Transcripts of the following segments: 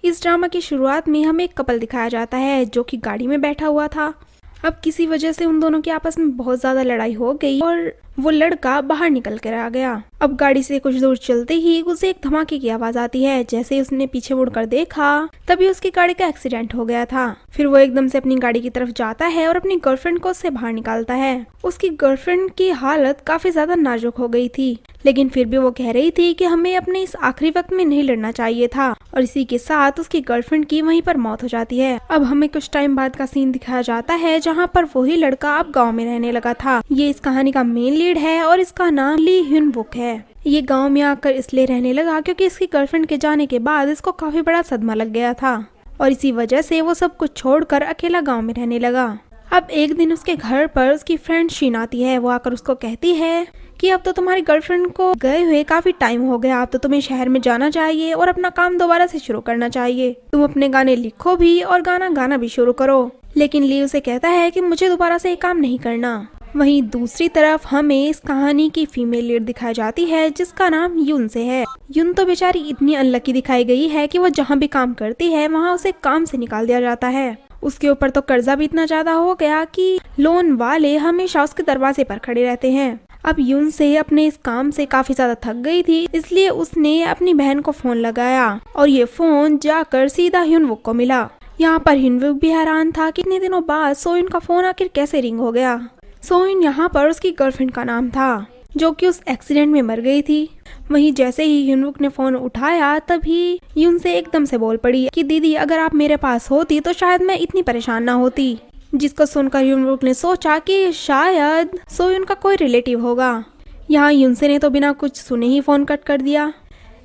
इस ड्रामा की शुरुआत में हमें एक कपल दिखाया जाता है जो कि गाड़ी में बैठा हुआ था। अब किसी वजह से उन दोनों की आपस में बहुत ज्यादा लड़ाई हो गई और वो लड़का बाहर निकल कर आ गया। अब गाड़ी से कुछ दूर चलते ही उसे एक धमाके की आवाज आती है। जैसे ही उसने पीछे मुड़कर देखा तभी उसकी गाड़ी का एक्सीडेंट हो गया था। फिर वो एकदम से अपनी गाड़ी की तरफ जाता है और अपनी गर्लफ्रेंड को उससे बाहर निकालता है। उसकी गर्लफ्रेंड की हालत काफी ज्यादा नाजुक हो गई थी, लेकिन फिर भी वो कह रही थी कि हमें अपने इस आखिरी वक्त में नहीं लड़ना चाहिए था। और इसी के साथ उसकी गर्लफ्रेंड की वहीं पर मौत हो जाती है। अब हमें कुछ टाइम बाद का सीन दिखाया जाता है जहाँ पर वही लड़का अब गाँव में रहने लगा था। ये इस कहानी का मेन लीड है और इसका नाम ली ह्यून वुक है। ये गांव में आकर इसलिए रहने लगा क्योंकि इसकी गर्लफ्रेंड के जाने के बाद इसको काफी बड़ा सदमा लग गया था और इसी वजह से वो सब कुछ छोड़कर अकेला गांव में रहने लगा। अब एक दिन उसके घर पर उसकी फ्रेंड शीन आती है। वो आकर उसको कहती है कि अब तो तुम्हारी गर्लफ्रेंड को गए हुए काफी टाइम हो गया, अब तो तुम्हें शहर में जाना चाहिए और अपना काम दोबारा से शुरू करना चाहिए। तुम अपने गाने लिखो भी और गाना गाना भी शुरू करो। लेकिन ली उसे कहता है कि मुझे दोबारा से ये काम नहीं करना। वहीं दूसरी तरफ हमें इस कहानी की फीमेल लीड दिखाई जाती है जिसका नाम यून से है। यून तो बेचारी इतनी अनलकी दिखाई गई है कि वो जहाँ भी काम करती है वहाँ उसे काम से निकाल दिया जाता है। उसके ऊपर तो कर्जा भी इतना ज्यादा हो गया कि लोन वाले हमेशा उसके दरवाजे पर खड़े रहते हैं। अब यून से अपने इस काम से काफी ज्यादा थक गई थी, इसलिए उसने अपनी बहन को फोन लगाया और ये फोन जाकर सीधा ह्यूनवुक को मिला। यहाँ पर ह्यूनवुक भी हैरान था कि इतने दिनों बाद सोइन का फोन आखिर कैसे रिंग हो गया। सोइन यहाँ पर उसकी गर्लफ्रेंड का नाम था जो कि उस एक्सीडेंट में मर गई थी। वहीं जैसे ही ह्यूनवुक ने फोन उठाया तभी यून से एकदम से बोल पड़ी कि दीदी अगर आप मेरे पास होती तो शायद मैं इतनी परेशान ना होती। जिसको सुनकर ह्यूनवुक ने सोचा कि शायद सोइन का कोई रिलेटिव होगा। यहाँ यूनसे ने तो बिना कुछ सुने ही फोन कट कर दिया।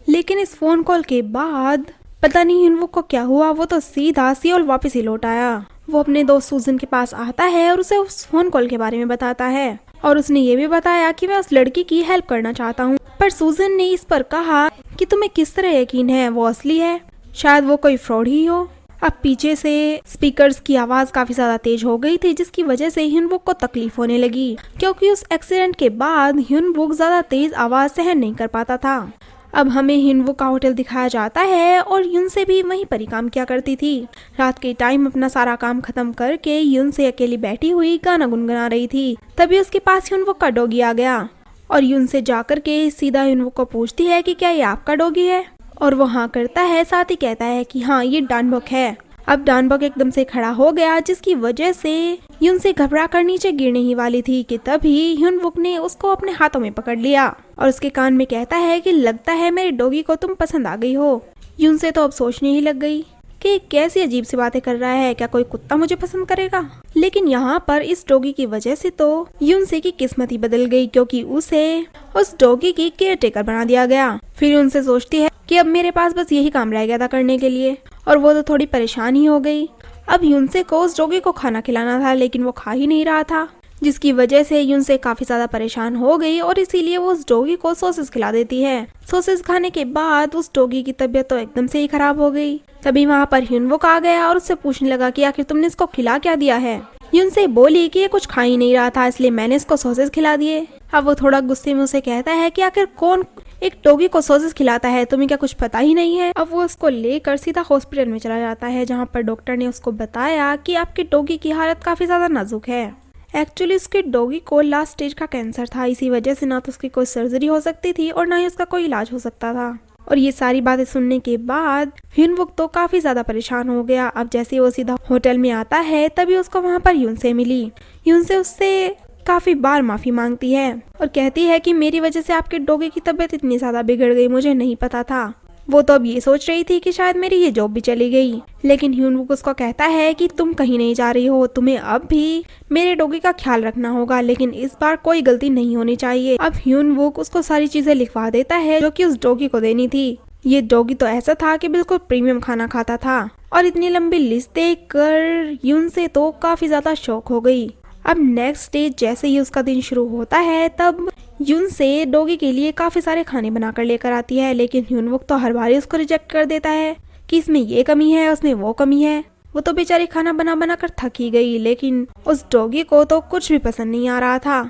लेकिन इस फोन कॉल के बाद पता नहीं ह्यूनवुक को क्या हुआ, वो तो सीधा सियोल वापस ही लौट आया। वो अपने दोस्त सूजन के पास आता है और उसे उस फोन कॉल के बारे में बताता है और उसने ये भी बताया कि मैं उस लड़की की हेल्प करना चाहता हूँ। पर सूजन ने इस पर कहा कि तुम्हें किस तरह यकीन है वो असली है, शायद वो कोई फ्रॉड ही हो। अब पीछे से स्पीकर्स की आवाज काफी ज्यादा तेज हो गई थी जिसकी वजह से ह्यूनवुक को तकलीफ होने लगी क्योंकि उस एक्सीडेंट के बाद ह्यूनवुक ज्यादा तेज आवाज सहन नहीं कर पाता था। अब हमें ह्यूनवुक का होटल दिखाया जाता है और यून से भी वहीं पर ही काम किया करती थी। रात के टाइम अपना सारा काम खत्म करके यून से अकेली बैठी हुई गाना गुनगुना रही थी। तभी उसके पास ह्यूनवुक का डॉगी आ गया और यून से जाकर के सीधा ह्यूनवुक को पूछती है कि क्या ये आपका डॉगी है और वो हाँ करता है, साथ ही कहता है कि हाँ ये डानबॉक है। अब डानबॉक एकदम से खड़ा हो गया जिसकी वजह से यून से घबरा कर नीचे गिरने ही वाली थी कि तभी ह्यूनवुक ने उसको अपने हाथों में पकड़ लिया और उसके कान में कहता है कि लगता है मेरे डॉगी को तुम पसंद आ गई हो। यून से तो अब सोचने ही लग गई कि कैसी अजीब सी बातें कर रहा है, क्या कोई कुत्ता मुझे पसंद करेगा। लेकिन यहाँ पर इस डॉगी की वजह से तो यून से की किस्मत ही बदल गई क्योंकि उसे उस डॉगी की केयर टेकर बना दिया गया। फिर उनसे सोचती है कि अब मेरे पास बस यही काम रह गया था करने के लिए और वो तो थोड़ी परेशान ही हो गई। अब यूनसे को उस डॉगी को खाना खिलाना था लेकिन वो खा ही नहीं रहा था जिसकी वजह से यूनसे काफी ज्यादा परेशान हो गई और इसीलिए वो उस डॉगी को सॉसेस खिला देती है। सॉसेस खाने के बाद उस डॉगी की तबीयत तो एकदम से ही खराब हो गई। तभी वहाँ पर ह्यूनवुक आ गया और उससे पूछने लगा कि आखिर तुमने इसको खिला क्या दिया है। यूनसे बोली कि ये कुछ खा ही नहीं रहा था इसलिए मैंने इसको सॉसेस खिला दिए। अब वो थोड़ा गुस्से में उसे कहता है कि आखिर कौन एक डॉगी को सॉसेस खिलाता है, तुम्हें क्या कुछ पता ही नहीं है। अब वो उसको लेकर सीधा हॉस्पिटल में चला जाता है जहाँ पर डॉक्टर ने उसको बताया कि आपके डॉगी की हालत काफी ज्यादा नाजुक है। एक्चुअली उसके डॉगी को लास्ट स्टेज का कैंसर था, इसी वजह से ना तो उसकी कोई सर्जरी हो सकती थी और ना ही उसका कोई इलाज हो सकता था। और ये सारी बातें सुनने के बाद ह्यूनवुक तो काफी ज्यादा परेशान हो गया। अब जैसे वो सीधा होटल में आता है तभी उसको वहाँ पर यून से मिली। यून से उससे काफी बार माफी मांगती है और कहती है कि मेरी वजह से आपके डॉगी की तबीयत इतनी ज्यादा बिगड़ गई, मुझे नहीं पता था। वो तो अब ये सोच रही थी कि शायद मेरी ये जॉब भी चली गई। लेकिन ह्यूनवुक उसको कहता है कि तुम कहीं नहीं जा रही हो, तुम्हें अब भी मेरे डॉगी का ख्याल रखना होगा, लेकिन इस बार कोई गलती नहीं होनी चाहिए। अब ह्यूनवुक उसको सारी चीजें लिखवा देता है जो कि उस डॉगी को देनी थी। ये डॉगी तो ऐसा था कि बिल्कुल प्रीमियम खाना खाता था और इतनी लंबी लिस्ट देखकर यून से तो काफी ज्यादा शौक हो गई। अब नेक्स्ट डे जैसे ही उसका दिन शुरू होता है तब यून से डॉगी के लिए काफी सारे खाने बनाकर लेकर आती है, लेकिन ह्यूनवुक तो हर बार ही उसको रिजेक्ट कर देता है कि इसमें ये कमी है उसमें वो कमी है। वो तो बेचारी खाना बना बना कर थक ही गई, लेकिन उस डॉगी को तो कुछ भी पसंद नहीं आ रहा था।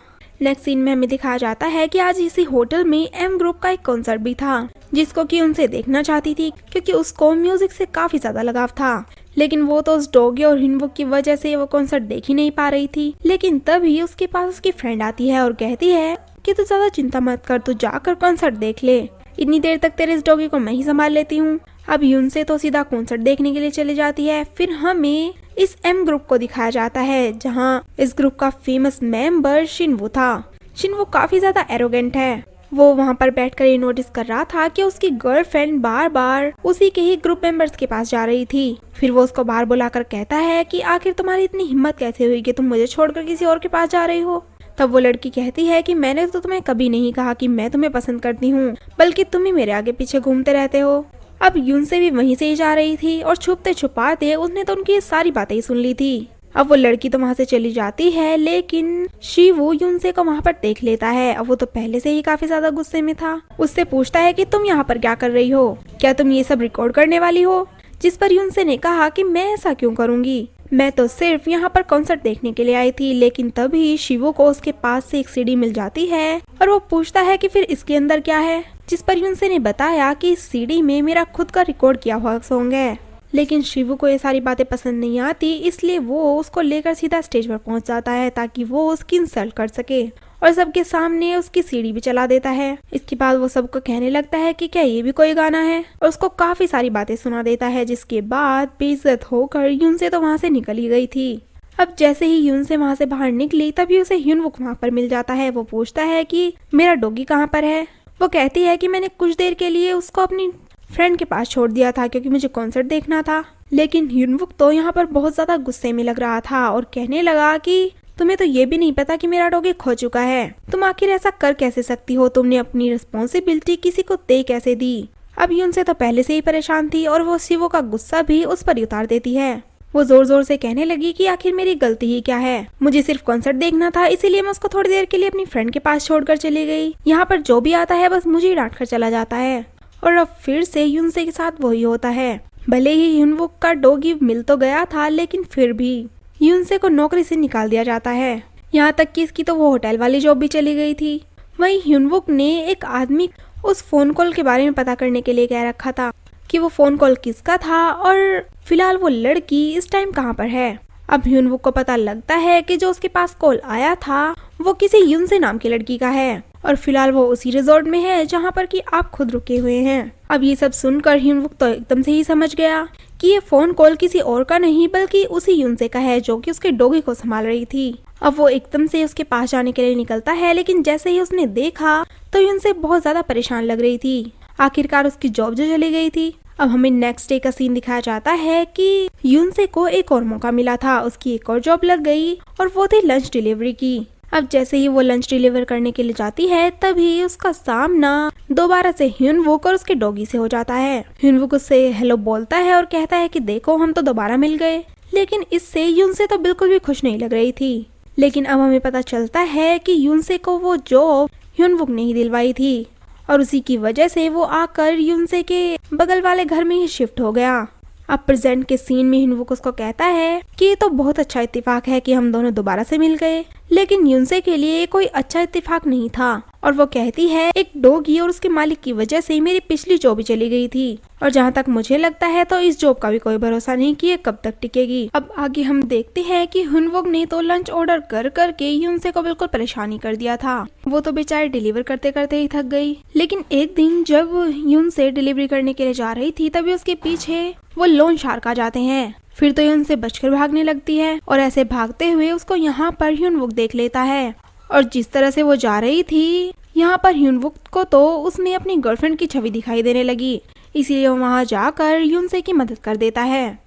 नेक्स्ट सीन में हमें दिखाया जाता है कि आज इसी होटल में एम ग्रुप का एक कॉन्सर्ट भी था जिसको कि उनसे देखना चाहती थी क्योंकि उसको म्यूजिक से काफी ज्यादा लगाव था। लेकिन वो तो उस डॉगी और हिनवुक की वजह से वो कॉन्सर्ट देख ही नहीं पा रही थी। लेकिन तभी उसके पास उसकी फ्रेंड आती है और कहती है कि तू ज्यादा चिंता मत कर, तू जाकर कॉन्सर्ट देख ले, इतनी देर तक तेरे इस डॉगी को मैं ही संभाल लेती हूँ। अब यून से तो सीधा कॉन्सर्ट देखने के लिए चली जाती है। फिर हमें इस एम ग्रुप को दिखाया जाता है जहाँ इस ग्रुप का फेमस मेंबर शिनवू था। शिनवू काफी ज्यादा एरोगेंट है। वो वहाँ पर बैठकर ये नोटिस कर रहा था कि उसकी गर्लफ्रेंड बार बार उसी के ही ग्रुप मेंबर्स के पास जा रही थी। फिर वो उसको बाहर बुलाकर कहता है कि आखिर तुम्हारी इतनी हिम्मत कैसे हुई कि तुम मुझे छोड़कर किसी और के पास जा रही हो। तब वो लड़की कहती है कि मैंने तो तुम्हें कभी नहीं कहा कि मैं तुम्हें पसंद करती हूँ, बल्कि तुम ही मेरे आगे पीछे घूमते रहते हो। अब यून से भी वहीं से ही जा रही थी और छुपते छुपाते उसने तो उनकी सारी बातें ही सुन ली थी। अब वो लड़की तो वहाँ से चली जाती है, लेकिन शिवू यूनसे को वहाँ पर देख लेता है। अब वो तो पहले से ही काफी ज्यादा गुस्से में था। उससे पूछता है कि तुम यहाँ पर क्या कर रही हो, क्या तुम ये सब रिकॉर्ड करने वाली हो? जिस पर यूनसे ने कहा कि मैं ऐसा क्यों करूँगी, मैं तो सिर्फ यहाँ पर कॉन्सर्ट देखने के लिए आई थी। लेकिन तभी शिवू को उसके पास से एक सीडी मिल जाती है और वो पूछता है कि फिर इसके अंदर क्या है, जिस पर यूनसे ने बताया कि इस सीडी में मेरा खुद का रिकॉर्ड किया हुआ सॉन्ग है। लेकिन शिवू को ये सारी बातें पसंद नहीं आती, इसलिए वो उसको लेकर सीधा स्टेज पर पहुंच जाता है ताकि वो उसकी इंसल्ट कर सके और सबके सामने उसकी सीडी भी चला देता है। इसके बाद वो सबको कहने लगता है कि क्या ये भी कोई गाना है और उसको काफी सारी बातें सुना देता है। जिसके बाद बेइज्जत होकर यून से तो वहाँ से निकल ही गई थी। अब जैसे ही यून से वहाँ से बाहर निकली तभी उसे ह्यूनवुक वहाँ पर मिल जाता है। वो पूछता है कि मेरा डॉगी कहाँ पर है। वो कहती है कि मैंने कुछ देर के लिए उसको अपनी फ्रेंड के पास छोड़ दिया था क्योंकि मुझे कॉन्सर्ट देखना था। लेकिन ह्यूनवुक तो यहाँ पर बहुत ज्यादा गुस्से में लग रहा था और कहने लगा कि तुम्हें तो ये भी नहीं पता कि मेरा डॉगी खो चुका है, तुम आखिर ऐसा कर कैसे सकती हो, तुमने अपनी रिस्पॉन्सिबिलिटी किसी को दे कैसे दी। अब यून से तो पहले से ही परेशान थी और वो शिवो का गुस्सा भी उस पर उतार देती है। वो जोर जोर से कहने लगी कि आखिर मेरी गलती ही क्या है, मुझे सिर्फ कॉन्सर्ट देखना था, इसीलिए मैं उसको थोड़ी देर के लिए अपनी फ्रेंड के पास छोड़कर चली गई। यहाँ पर जो भी आता है बस मुझे ही डांट कर चला जाता है। और अब फिर से यूनसे के साथ वही होता है। भले ही ह्यूनवुक का डॉगी मिल तो गया था, लेकिन फिर भी यूनसे को नौकरी से निकाल दिया जाता है। यहाँ तक कि इसकी तो वो होटल वाली जॉब भी चली गई थी। वहीं ह्यूनवुक ने एक आदमी उस फोन कॉल के बारे में पता करने के लिए कह रखा था कि वो फोन कॉल किसका था और फिलहाल वो लड़की इस टाइम कहाँ पर है। अब ह्यूनवुक को पता लगता है कि जो उसके पास कॉल आया था वो किसी यूनसे नाम की लड़की का है और फिलहाल वो उसी रिजॉर्ट में है जहाँ पर कि आप खुद रुके हुए हैं। अब ये सब सुनकर ह्यूनवुक तो एकदम से ही समझ गया कि ये फोन कॉल किसी और का नहीं बल्कि उसी यूनसे का है जो कि उसके डॉगी को संभाल रही थी। अब वो एकदम से उसके पास जाने के लिए निकलता है, लेकिन जैसे ही उसने देखा तो यूनसे बहुत ज्यादा परेशान लग रही थी। आखिरकार उसकी जॉब जो चली गई थी। अब हमें नेक्स्ट डे का सीन दिखाया जाता है कि यूनसे को एक और मौका मिला था, उसकी एक और जॉब लग गई और वो थी लंच डिलीवरी की। अब जैसे ही वो लंच डिलीवर करने के लिए जाती है तभी उसका सामना दोबारा से ह्यूनवुक और उसके डॉगी से हो जाता है। ह्यूनवुक उससे हेलो बोलता है और कहता है कि देखो हम तो दोबारा मिल गए, लेकिन इससे यूनसे तो बिल्कुल भी खुश नहीं लग रही थी। लेकिन अब हमें पता चलता है कि यूनसे को वो जॉब ह्यूनवुक ने ही दिलवाई थी और उसी की वजह से वो आकर यूनसे के बगल वाले घर में ही शिफ्ट हो गया। अब प्रेजेंट के सीन में ह्यूनवुक उसको कहता है कि ये तो बहुत अच्छा इत्तेफाक है कि हम दोनों दोबारा से मिल गए, लेकिन यूनसे के लिए कोई अच्छा इत्तेफाक नहीं था। और वो कहती है एक डॉगी और उसके मालिक की वजह से मेरी पिछली जॉब भी चली गई थी और जहाँ तक मुझे लगता है तो इस जॉब का भी कोई भरोसा नहीं कि ये कब तक टिकेगी। अब आगे हम देखते हैं कि ह्यूनवुक ने तो लंच ऑर्डर कर करके यूनसे को बिल्कुल परेशानी कर दिया था। वो तो बेचारी डिलीवर करते करते ही थक गई। लेकिन एक दिन जब यूनसे डिलीवरी करने के लिए जा रही थी तभी उसके पीछे वो लोन शार्क आ जाते हैं। फिर तो यून से बचकर भागने लगती है और ऐसे भागते हुए उसको यहाँ पर ह्यूनवुक देख लेता है और जिस तरह से वो जा रही थी यहाँ पर ह्यूनवुक को तो उसमें अपनी गर्लफ्रेंड की छवि दिखाई देने लगी, इसीलिए वो वहाँ जाकर यूनसे की मदद कर देता है।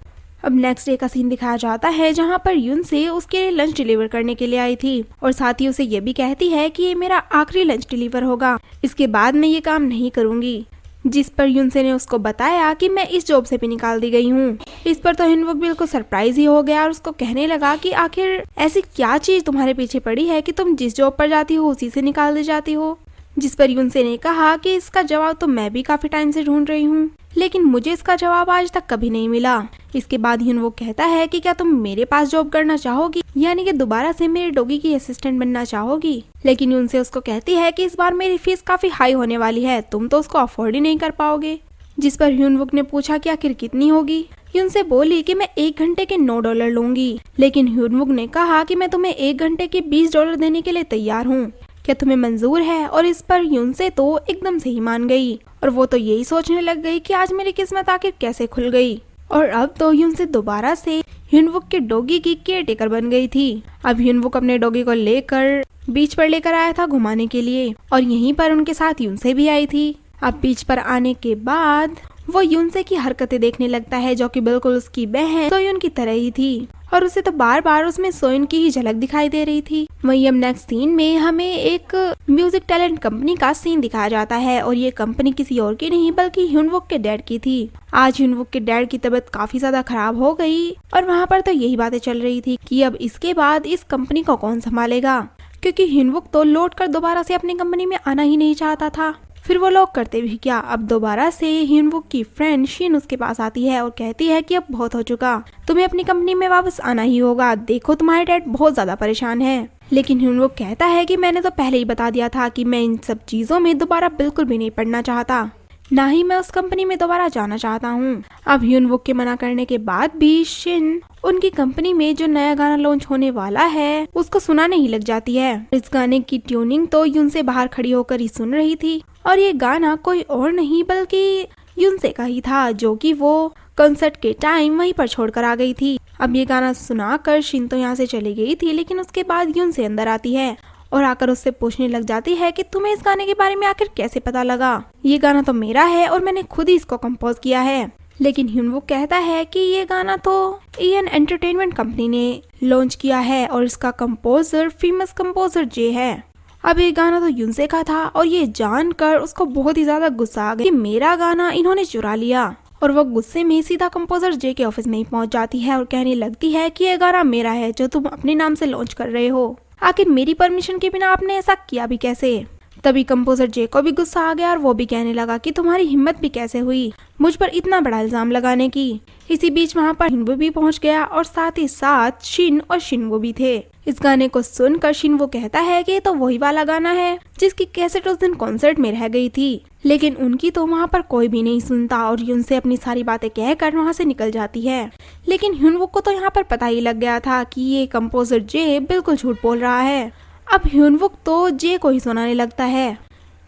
अब नेक्स्ट डे का सीन दिखाया जाता है जहाँ पर यूनसे उसके लिए लंच डिलीवर करने के लिए आई थी और साथ ही उसे ये भी कहती है कि ये मेरा आखिरी लंच डिलीवर होगा, इसके बाद मैं ये काम नहीं करूँगी। जिस पर यूनसे ने उसको बताया कि मैं इस जॉब से भी निकाल दी गई हूँ। इस पर तो ह्यूनवुक बिल्कुल सरप्राइज ही हो गया और उसको कहने लगा कि आखिर ऐसी क्या चीज तुम्हारे पीछे पड़ी है कि तुम जिस जॉब पर जाती हो उसी से निकाल दी जाती हो। जिस पर यूनसे ने कहा कि इसका जवाब तो मैं भी काफी टाइम से ढूंढ रही हूँ, लेकिन मुझे इसका जवाब आज तक कभी नहीं मिला। इसके बाद ह्यूनवुक कहता है कि क्या तुम मेरे पास जॉब करना चाहोगी, यानी कि दोबारा से मेरे डॉगी की असिस्टेंट बनना चाहोगी। लेकिन यूनसे उसको कहती है कि इस बार मेरी फीस काफी हाई होने वाली है, तुम तो उसको अफोर्ड ही नहीं कर पाओगे। जिस पर ह्यूनवुक ने पूछा कि आखिर कितनी होगी। यूनसे बोली कि मैं 1 घंटे के $9 लूंगी। लेकिन ह्यूनवुक ने कहा कि मैं तुम्हें 1 घंटे के $20 देने के लिए तैयार हूँ, क्या तुम्हें मंजूर है। और इस पर यूनसे तो एकदम से ही मान गई और वो तो यही सोचने लग गई कि आज मेरी किस्मत आखिर कैसे खुल गई। और अब तो यूनसे दोबारा से ह्यूनवुक के डॉगी की केयरटेकर बन गई थी। अब ह्यूनवुक अपने डॉगी को लेकर बीच पर लेकर आया था घुमाने के लिए और यहीं पर उनके साथ यूनसे भी आई थी। अब बीच पर आने के बाद वो यूनसे की हरकतें देखने लगता है, जो कि बिल्कुल उसकी बहन सोयुन की तरह ही थी और उसे तो बार बार उसमें सोयुन की ही झलक दिखाई दे रही थी। वहीं अब नेक्स्ट सीन में हमें एक म्यूजिक टैलेंट कंपनी का सीन दिखाया जाता है और ये कंपनी किसी और की नहीं बल्कि ह्यूनवुक के डैड की थी। आज ह्यूनवुक के डैड की तबीयत काफी ज्यादा खराब हो गई और वहाँ पर तो यही बातें चल रही थी कि अब इसके बाद इस कंपनी को कौन संभालेगा, क्योंकि ह्यूनवुक तो लौट कर दोबारा से अपनी कंपनी में आना ही नहीं चाहता था। फिर वो लोग करते भी क्या, अब दोबारा से ह्यूनवुक की फ्रेंड शिन उसके पास आती है और कहती है कि अब बहुत हो चुका, तुम्हें अपनी कंपनी में वापस आना ही होगा, देखो तुम्हारे डैड बहुत ज्यादा परेशान है। लेकिन ह्यूनवुक कहता है कि मैंने तो पहले ही बता दिया था कि मैं इन सब चीजों में दोबारा बिल्कुल भी नहीं पड़ना चाहता, ना ही मैं उस कंपनी में दोबारा जाना चाहता हूँ। अब ह्यूनवुक के मना करने के बाद भी शिन उनकी कंपनी में जो नया गाना लॉन्च होने वाला है उसको सुनाने ही लग जाती है। इस गाने की ट्यूनिंग तो यूनसे बाहर खड़ी होकर ही सुन रही थी और ये गाना कोई और नहीं बल्कि यूनसे का ही था, जो कि वो कंसर्ट के टाइम वहीं पर छोड़कर आ गई थी। अब ये गाना सुनाकर शिन तो यहाँ से चली गई थी, लेकिन उसके बाद यूनसे अंदर आती है और आकर उससे पूछने लग जाती है कि तुम्हें इस गाने के बारे में आखिर कैसे पता लगा, ये गाना तो मेरा है और मैंने खुद ही इसको कंपोज किया है। लेकिन ह्यूनवुक कहता है कि ये गाना तो ईएन एंटरटेनमेंट कंपनी ने लॉन्च किया है और इसका कंपोजर फेमस कंपोजर जे है। अब ये गाना तो यूनसे का था और ये जानकर उसको बहुत ही ज्यादा गुस्सा आ गया कि मेरा गाना इन्होंने चुरा लिया और वो गुस्से में सीधा कंपोजर जे के ऑफिस में ही पहुंच जाती है और कहने लगती है कि ये गाना मेरा है जो तुम अपने नाम से लॉन्च कर रहे हो, आखिर मेरी परमिशन के बिना आपने ऐसा किया भी कैसे। तभी कंपोजर जे को भी गुस्सा आ गया और वो भी कहने लगा कि तुम्हारी हिम्मत भी कैसे हुई मुझ पर इतना बड़ा इल्जाम लगाने की। इसी बीच वहाँ पर हिनवो भी पहुँच गया और साथ ही साथ शिन और शिनवो भी थे। इस गाने को सुनकर शिनवो कहता है कि ये तो वही वाला गाना है जिसकी कैसेट उस दिन कॉन्सर्ट में रह गई थी, लेकिन उनकी तो वहाँ पर कोई भी नहीं सुनता और उनसे अपनी सारी बातें कहकर वहाँ से निकल जाती है। लेकिन ह्यूनवुक को तो यहाँ पर पता ही लग गया था कि ये कंपोजर जे बिल्कुल झूठ बोल रहा है। अब ह्यूनवुक तो जे को ही सुनाने लगता है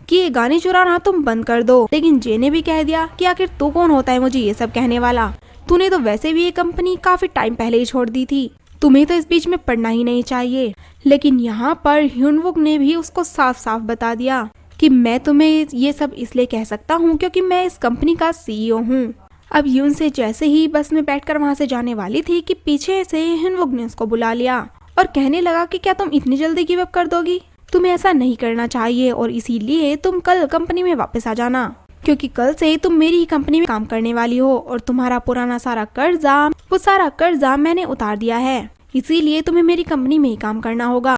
कि ये गाने चुराना तुम बंद कर दो, लेकिन जे ने भी कह दिया कि आखिर तू कौन होता है मुझे ये सब कहने वाला, तूने तो वैसे भी ये कंपनी काफी टाइम पहले ही छोड़ दी थी, तुम्हें तो इस बीच में पढ़ना ही नहीं चाहिए। लेकिन यहाँ पर ह्यूनवुक ने भी उसको साफ साफ बता दिया कि मैं तुम्हें ये सब इसलिए कह सकता हूँ क्योंकि मैं इस कंपनी का सीईओ हूँ। अब यून से जैसे ही बस में बैठकर वहाँ से जाने वाली थी कि पीछे से ह्यूनवुक ने उसको बुला लिया और कहने लगा कि क्या तुम इतनी जल्दी गिव अप कर दोगी, तुम्हें ऐसा नहीं करना चाहिए और इसीलिए तुम कल कंपनी में वापस आ जाना, क्योंकि कल से तुम मेरी ही कंपनी में काम करने वाली हो और तुम्हारा पुराना सारा कर्जा वो सारा कर्जा मैंने उतार दिया है, इसीलिए तुम्हें मेरी कंपनी में ही काम करना होगा।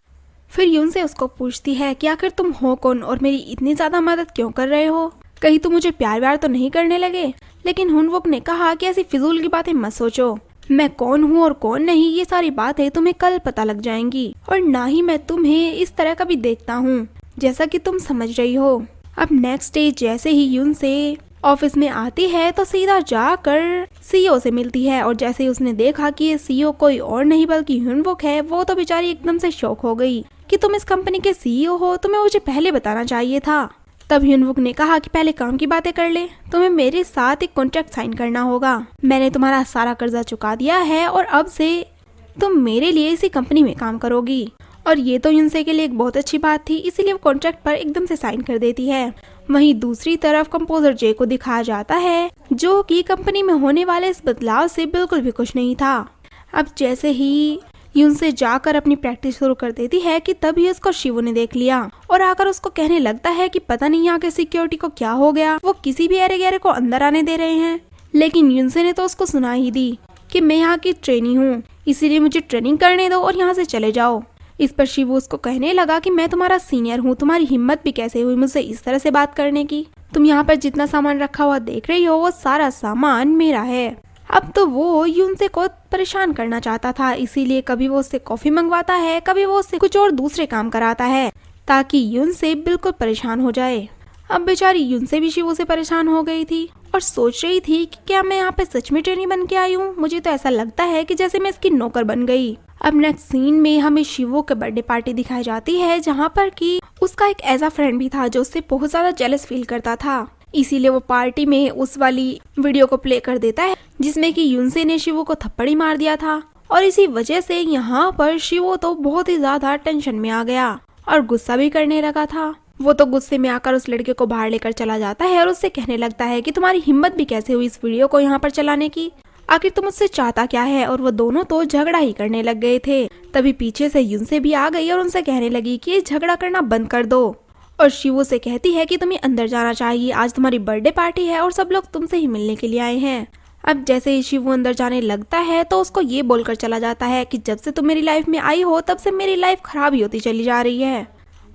फिर यून से उसको पूछती है कि आखिर तुम हो कौन और मेरी इतनी ज्यादा मदद क्यों कर रहे हो, कहीं तुम मुझे प्यार व्यार तो नहीं करने लगे। लेकिन ह्यूनवुक ने कहा कि ऐसी फिजूल की बातें मत सोचो, मैं कौन हूँ और कौन नहीं ये सारी बातें तुम्हें कल पता लग जाएंगी और ना ही मैं तुम्हें इस तरह का भी देखता हूँ जैसा कि तुम समझ रही हो। अब नेक्स्ट डे जैसे ही यून से ऑफिस में आती है तो सीधा जाकर सीईओ से मिलती है और जैसे ही उसने देखा कि ये सीईओ कोई और नहीं बल्कि ह्यूनवुक है, वो तो बेचारी एकदम से शॉक हो गई कि तुम इस कंपनी के सीईओ हो, तुम्हें मुझे पहले बताना चाहिए था। तब ह्यूनवुक ने कहा कि पहले काम की बातें कर ले, तुम्हें मेरे साथ एक कॉन्ट्रैक्ट साइन करना होगा, मैंने तुम्हारा सारा कर्जा चुका दिया है और अब से तुम मेरे लिए इसी कंपनी में काम करोगी। और ये तो यूनसे के लिए एक बहुत अच्छी बात थी, इसीलिए वो कॉन्ट्रैक्ट पर एकदम से साइन कर देती है। वहीं दूसरी तरफ कंपोजर जे को दिखाया जाता है जो कि कंपनी में होने वाले इस बदलाव से बिल्कुल भी खुश नहीं था। अब जैसे ही यून से जाकर अपनी प्रैक्टिस शुरू कर देती है कि तभी उसको शिवो ने देख लिया और आकर उसको कहने लगता है कि पता नहीं यहाँ के सिक्योरिटी को क्या हो गया, वो किसी भी अरे गहरे को अंदर आने दे रहे हैं। लेकिन यूनसे ने तो उसको सुना ही दी कि मैं यहाँ की ट्रेनी हूँ, इसीलिए मुझे ट्रेनिंग करने दो और यहाँ से चले जाओ। इस पर शिवू उसको कहने लगा कि मैं तुम्हारा सीनियर हूँ, तुम्हारी हिम्मत भी कैसे हुई मुझसे इस तरह से बात करने की। तुम यहाँ पर जितना सामान रखा हुआ देख रही हो वो सारा सामान मेरा है। अब तो वो यूनसे को परेशान करना चाहता था, इसीलिए कभी वो उससे कॉफी मंगवाता है, कभी वो उससे कुछ और दूसरे काम कराता है ताकि यूनसे बिल्कुल परेशान हो जाए। अब बेचारी यूनसे भी शिवू से परेशान हो गई थी और सोच रही थी कि क्या मैं यहाँ पे सच में ट्रेनी बन के आई हूँ। मुझे तो ऐसा लगता है कि जैसे मैं इसकी नौकर बन गई। अब नेक्स्ट सीन में हमें शिवू के बर्थडे पार्टी दिखाई जाती है, जहाँ पर कि उसका एक ऐसा फ्रेंड भी था जो उससे बहुत ज्यादा जेलस फील करता था। इसीलिए वो पार्टी में उस वाली वीडियो को प्ले कर देता है जिसमें कि यूनसे ने शिवू को थप्पड़ ही मार दिया था। और इसी वजह से यहाँ पर शिवू तो बहुत ही ज्यादा टेंशन में आ गया और गुस्सा भी करने लगा था। वो तो गुस्से में आकर उस लड़के को बाहर लेकर चला जाता है और उससे कहने लगता है कि तुम्हारी हिम्मत भी कैसे हुई इस वीडियो को यहाँ पर चलाने की, आखिर तुम मुझसे चाहता क्या है। और वो दोनों तो झगड़ा ही करने लग गए थे। तभी पीछे से यूनसे भी आ गई और उनसे कहने लगी कि ये झगड़ा करना बंद कर दो। और शिवू से कहती है कि तुम्हें अंदर जाना चाहिए, आज तुम्हारी बर्थडे पार्टी है और सब लोग तुमसे ही मिलने के लिए आए हैं। अब जैसे ही शिवू अंदर जाने लगता है तो उसको ये बोलकर चला जाता है कि जब से तुम मेरी लाइफ में आई हो तब से मेरी लाइफ खराब ही होती चली जा रही है।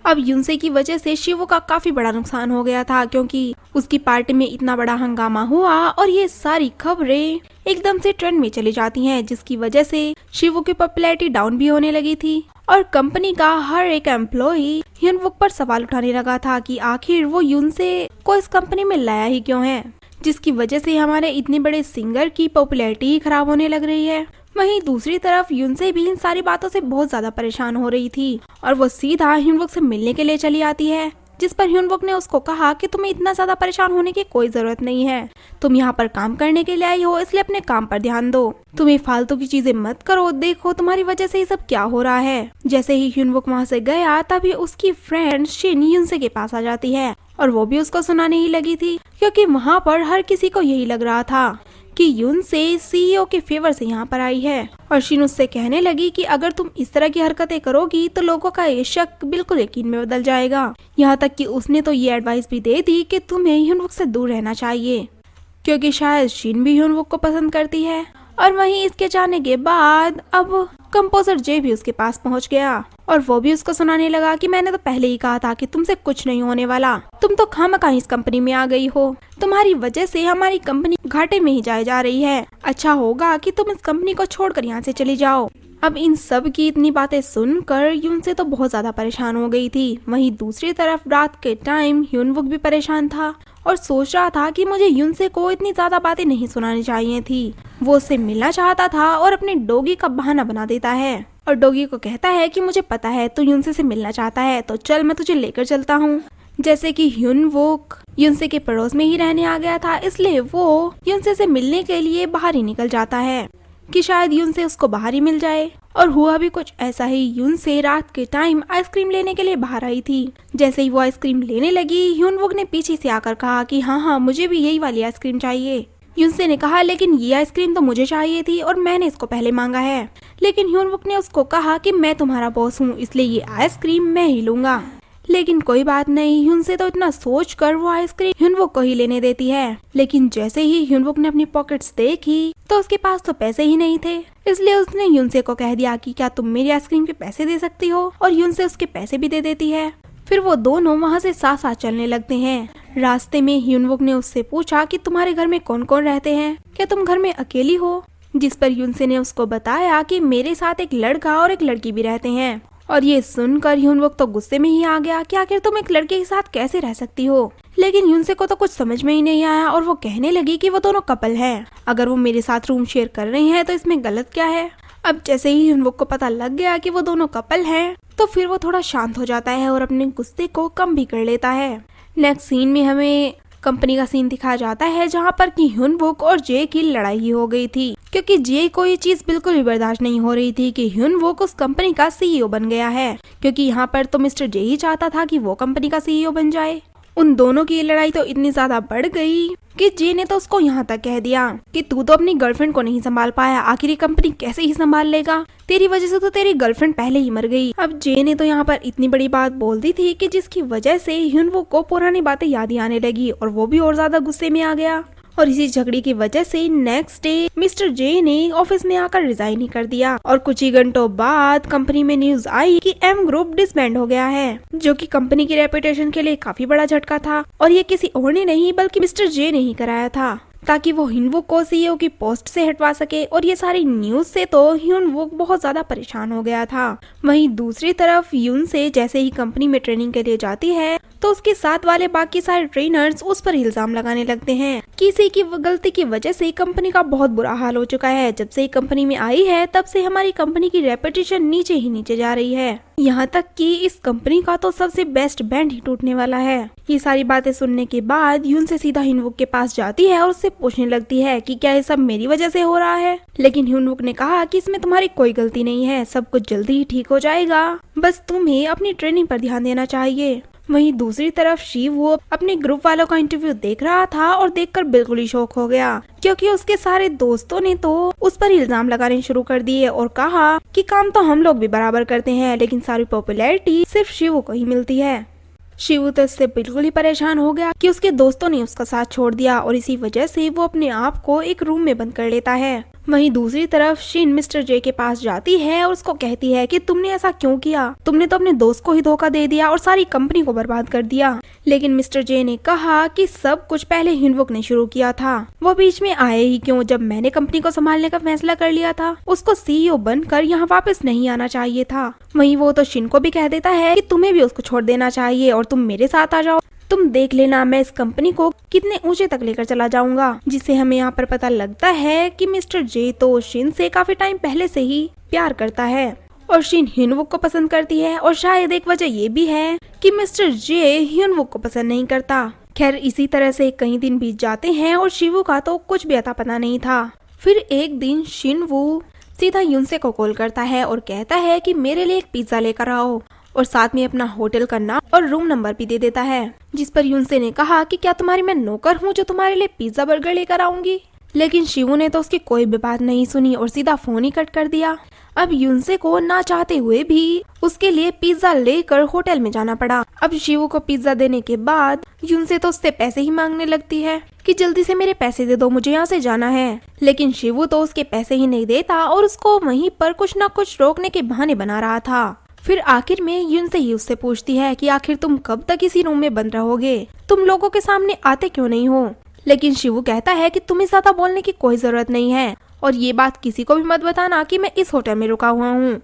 अब यूनसे की वजह से शिवू का काफी बड़ा नुकसान हो गया था, क्योंकि उसकी पार्टी में इतना बड़ा हंगामा हुआ और ये सारी खबरें एकदम से ट्रेंड में चली जाती हैं, जिसकी वजह से शिवू की पॉपुलैरिटी डाउन भी होने लगी थी। और कंपनी का हर एक एम्प्लॉई ह्यूनवुक पर सवाल उठाने लगा था कि आखिर वो यूनसे को इस कंपनी में लाया ही क्यों है, जिसकी वजह से हमारे इतने बड़े सिंगर की पॉपुलैरिटी ही खराब होने लग रही है। वहीं दूसरी तरफ यूनसे भी इन सारी बातों से बहुत ज्यादा परेशान हो रही थी और वो सीधा ह्यूनवुक से मिलने के लिए चली आती है, जिस पर ह्यूनवुक ने उसको कहा कि तुम्हें इतना ज्यादा परेशान होने की कोई जरूरत नहीं है, तुम यहाँ पर काम करने के लिए आई हो इसलिए अपने काम पर ध्यान दो, तुम्हें फालतू की चीजें मत करो, देखो तुम्हारी वजह से ये सब क्या हो रहा है। जैसे ही ह्यूनवुक वहाँ से गया तभी उसकी फ्रेंड शिन यूनसे के पास आ जाती है और वो भी उसको सुनाने ही लगी थी, क्योंकि वहाँ पर हर किसी को यही लग रहा था कि यूनसे सीईओ के फेवर से यहाँ पर आई है। और शिन उससे कहने लगी कि अगर तुम इस तरह की हरकतें करोगी तो लोगों का ये शक बिल्कुल यकीन में बदल जाएगा। यहाँ तक कि उसने तो ये एडवाइस भी दे दी कि तुम्हें ह्यूनवुक से दूर रहना चाहिए, क्योंकि शायद शिन भी ह्यूनवुक को पसंद करती है। और वहीं इसके जाने के बाद अब कंपोजर जे भी उसके पास पहुंच गया और वो भी उसको सुनाने लगा कि मैंने तो पहले ही कहा था कि तुमसे कुछ नहीं होने वाला, तुम तो खामखा इस कंपनी में आ गई हो, तुम्हारी वजह से हमारी कंपनी घाटे में ही जाए जा रही है, अच्छा होगा कि तुम इस कंपनी को छोड़कर यहाँ से चली जाओ। अब इन सब की इतनी बातें सुनकर यूनसे तो बहुत ज्यादा परेशान हो गई थी। वहीं दूसरी तरफ रात के टाइम ह्यूनवुक भी परेशान था और सोच रहा था कि मुझे यूनसे को इतनी ज्यादा बातें नहीं सुनानी चाहिए थी। वो उससे मिलना चाहता था और अपने डॉगी का बहाना बना देता है और डॉगी को कहता है कि मुझे पता है तू यूनसे से मिलना चाहता है, तो चल मैं तुझे लेकर चलता हूँ। जैसे कि ह्यूनवुक यूनसे के पड़ोस में ही रहने आ गया था, इसलिए वो यूनसे से मिलने के लिए बाहर ही निकल जाता है कि शायद यूनसे उसको बाहर ही मिल जाए। और हुआ भी कुछ ऐसा ही। यूनसे रात के टाइम आइसक्रीम लेने के लिए बाहर आई थी। जैसे ही वो आइसक्रीम लेने लगी ह्यूनवुक ने पीछे से आकर कहा कि हाँ मुझे भी यही वाली आइसक्रीम चाहिए। यूनसे ने कहा लेकिन ये आइसक्रीम तो मुझे चाहिए थी और मैंने इसको पहले मांगा है। लेकिन ह्यूनवुक ने उसको कहा कि मैं तुम्हारा बॉस हूँ इसलिए ये आइसक्रीम मैं ही लूंगा। लेकिन कोई बात नहीं, ह्यूनसे तो इतना सोचकर वो आइसक्रीम ह्यूनवुक को ही लेने देती है। लेकिन जैसे ही ह्यूनवुक ने अपनी पॉकेट्स देखी तो उसके पास तो पैसे ही नहीं थे, इसलिए उसने यूनसे को कह दिया कि क्या तुम मेरी आइसक्रीम के पैसे दे सकती हो, और यूनसे उसके पैसे भी दे देती है। फिर वो दोनों वहाँ से साथ साथ चलने लगते हैं। रास्ते में ह्यूनवुक ने उससे पूछा कि तुम्हारे घर में कौन कौन रहते हैं, क्या तुम घर में अकेली हो, जिस पर यूनसे ने उसको बताया कि मेरे साथ एक लड़का और एक लड़की भी रहते हैं। और ये सुनकर ह्यूनवुक तो गुस्से में ही आ गया कि आखिर तुम एक लड़के के साथ कैसे रह सकती हो। लेकिन यूनसे को तो कुछ समझ में ही नहीं आया और वो कहने लगी कि वो दोनों कपल हैं, अगर वो मेरे साथ रूम शेयर कर रहे हैं तो इसमें गलत क्या है। अब जैसे ही ह्यूनवुक को पता लग गया कि वो दोनों कपल हैं तो फिर वो थोड़ा शांत हो जाता है और अपने गुस्से को कम भी कर लेता है। नेक्स्ट सीन में हमें कंपनी का सीन दिखाया जाता है जहाँ पर कि ह्यूनवुक और जे की लड़ाई ही हो गई थी, क्योंकि जे को ये चीज बिल्कुल भी बर्दाश्त नहीं हो रही थी कि ह्यूनवुक उस कंपनी का सीईओ बन गया है, क्योंकि यहाँ पर तो मिस्टर जे ही चाहता था कि वो कंपनी का सीईओ बन जाए। उन दोनों की लड़ाई तो इतनी ज्यादा बढ़ गई कि जे ने तो उसको यहाँ तक कह दिया कि तू तो अपनी गर्लफ्रेंड को नहीं संभाल पाया, आखिर ये कंपनी कैसे ही संभाल लेगा, तेरी वजह से तो तेरी गर्लफ्रेंड पहले ही मर गई। अब जे ने तो यहाँ पर इतनी बड़ी बात बोल दी थी कि जिसकी वजह से ह्यूनवुक को पुरानी बातें याद ही आने लगी और वो भी और ज्यादा गुस्से में आ गया। और इसी झगड़े की वजह से नेक्स्ट डे मिस्टर जे ने ऑफिस में आकर रिजाइन ही कर दिया और कुछ ही घंटों बाद कंपनी में न्यूज आई कि एम ग्रुप डिसबैंड हो गया है, जो कि कंपनी की रेपुटेशन के लिए काफी बड़ा झटका था। और ये किसी और ने नहीं बल्कि मिस्टर जे ने ही कराया था, ताकि वो हिनवुक को सीईओ की पोस्ट से हटवा सके। और ये सारी न्यूज से तो हिनवुक बहुत ज्यादा परेशान हो गया था। वहीं दूसरी तरफ यून से जैसे ही कंपनी में ट्रेनिंग के लिए जाती है तो उसके साथ वाले बाकी सारे ट्रेनर्स उस पर इल्जाम लगाने लगते हैं। किसी की गलती की वजह से कंपनी का बहुत बुरा हाल हो चुका है। जब से कंपनी में आई है तब से हमारी कंपनी की रेपुटेशन नीचे ही नीचे जा रही है, यहाँ तक कि इस कंपनी का तो सबसे बेस्ट बैंड ही टूटने वाला है। ये सारी बातें सुनने के बाद यून से सीधा हिनवुक के पास जाती है और उससे पूछने लगती है कि क्या ये सब मेरी वजह से हो रहा है। लेकिन हिनवुक ने कहा कि इसमें तुम्हारी कोई गलती नहीं है, सब कुछ जल्दी ही ठीक हो जाएगा, बस तुम्हें अपनी ट्रेनिंग पर ध्यान देना चाहिए। वहीं दूसरी तरफ शिव अपने ग्रुप वालों का इंटरव्यू देख रहा था और देखकर बिल्कुल ही शॉक हो गया, क्योंकि उसके सारे दोस्तों ने तो उस पर इल्जाम लगाने शुरू कर दिए और कहा कि काम तो हम लोग भी बराबर करते हैं, लेकिन सारी पॉपुलैरिटी सिर्फ शिव को ही मिलती है। शिव तो इससे बिल्कुल ही परेशान हो गया कि उसके दोस्तों ने उसका साथ छोड़ दिया और इसी वजह से वो अपने आप को एक रूम में बंद कर लेता है। वहीं दूसरी तरफ शिन मिस्टर जे के पास जाती है और उसको कहती है कि तुमने ऐसा क्यों किया, तुमने तो अपने दोस्त को ही धोखा दे दिया और सारी कंपनी को बर्बाद कर दिया। लेकिन मिस्टर जे ने कहा कि सब कुछ पहले हिनवुक ने शुरू किया था, वो बीच में आए ही क्यों जब मैंने कंपनी को संभालने का फैसला कर लिया था। उसको सीईओ बनकर यहाँ वापस नहीं आना चाहिए था। वहीं वो तो शिन को भी कह देता है कि तुम्हें भी उसको छोड़ देना चाहिए और तुम मेरे साथ आ जाओ, तुम देख लेना मैं इस कंपनी को कितने ऊंचे तक लेकर चला जाऊंगा। जिससे हमें यहाँ पर पता लगता है कि मिस्टर जे तो शिन से काफी टाइम पहले से ही प्यार करता है और शिन हिनवुक को पसंद करती है। और शायद एक वजह ये भी है कि मिस्टर जे हिनवुक को पसंद नहीं करता। खैर इसी तरह से कई दिन बीत जाते हैं और शिवू का तो कुछ भी अता पता नहीं था। फिर एक दिन शिनवू सीधा यूनसे को कॉल करता है और कहता है कि मेरे लिए एक पिज्जा लेकर आओ और साथ में अपना होटल का नाम और रूम नंबर भी दे देता है। जिस पर यूनसे ने कहा कि क्या तुम्हारी मैं नौकर हूँ जो तुम्हारे लिए पिज्जा बर्गर लेकर आऊंगी। लेकिन शिवू ने तो उसकी कोई भी बात नहीं सुनी और सीधा फोन ही कट कर दिया। अब यूनसे को ना चाहते हुए भी उसके लिए पिज्जा लेकर होटल में जाना पड़ा। अब शिवू को पिज्जा देने के बाद यूनसे तो उससे पैसे ही मांगने लगती है कि जल्दी से मेरे पैसे दे दो, मुझे यहाँ से जाना है। लेकिन शिवू तो उसके पैसे ही नहीं देता और उसको वहीं पर कुछ न कुछ रोकने के बहाने बना रहा था। फिर आखिर में यूनसे ही उससे पूछती है कि आखिर तुम कब तक इसी रूम में बंद रहोगे, तुम लोगों के सामने आते क्यों नहीं हो। लेकिन शिवू कहता है कि तुम्हें ज्यादा बोलने की कोई जरूरत नहीं है और ये बात किसी को भी मत बताना कि मैं इस होटल में रुका हुआ हूँ।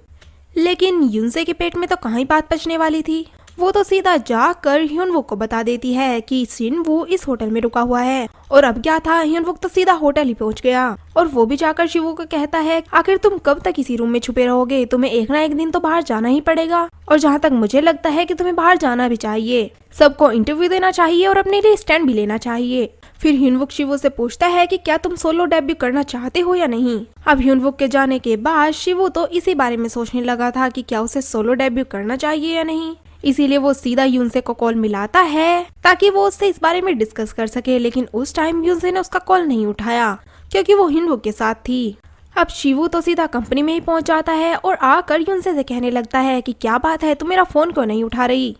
लेकिन यूनसे के पेट में तो कहाँ ही बात पचने वाली थी। वो तो सीधा जाकर ह्यूनवुक को बता देती है कि शिनवू इस होटल में रुका हुआ है। और अब क्या था, ह्यूनवुक तो सीधा होटल ही पहुंच गया और वो भी जाकर शिवू को कहता है आखिर तुम कब तक इसी रूम में छुपे रहोगे, तुम्हें एक ना एक दिन तो बाहर जाना ही पड़ेगा। और जहाँ तक मुझे लगता है कि तुम्हें बाहर जाना भी चाहिए, सबको इंटरव्यू देना चाहिए और अपने लिए स्टैंड भी लेना चाहिए। फिर ह्यूनवुक शिवू से पूछता है कि क्या तुम सोलो डेब्यू करना चाहते हो या नहीं। अब ह्यूनवुक के जाने के बाद शिवू तो इसी बारे में सोचने लगा था कि क्या उसे सोलो डेब्यू करना चाहिए या नहीं। इसीलिए वो सीधा यूनसे को कॉल मिलाता है ताकि वो उससे इस बारे में डिस्कस कर सके। लेकिन उस टाइम यूनसे ने उसका कॉल नहीं उठाया क्योंकि वो ह्यूनवुक के साथ थी। अब शिवू तो सीधा कंपनी में ही पहुंच जाता है और आकर यूनसे से कहने लगता है कि क्या बात है, तुम मेरा फोन क्यों नहीं उठा रही।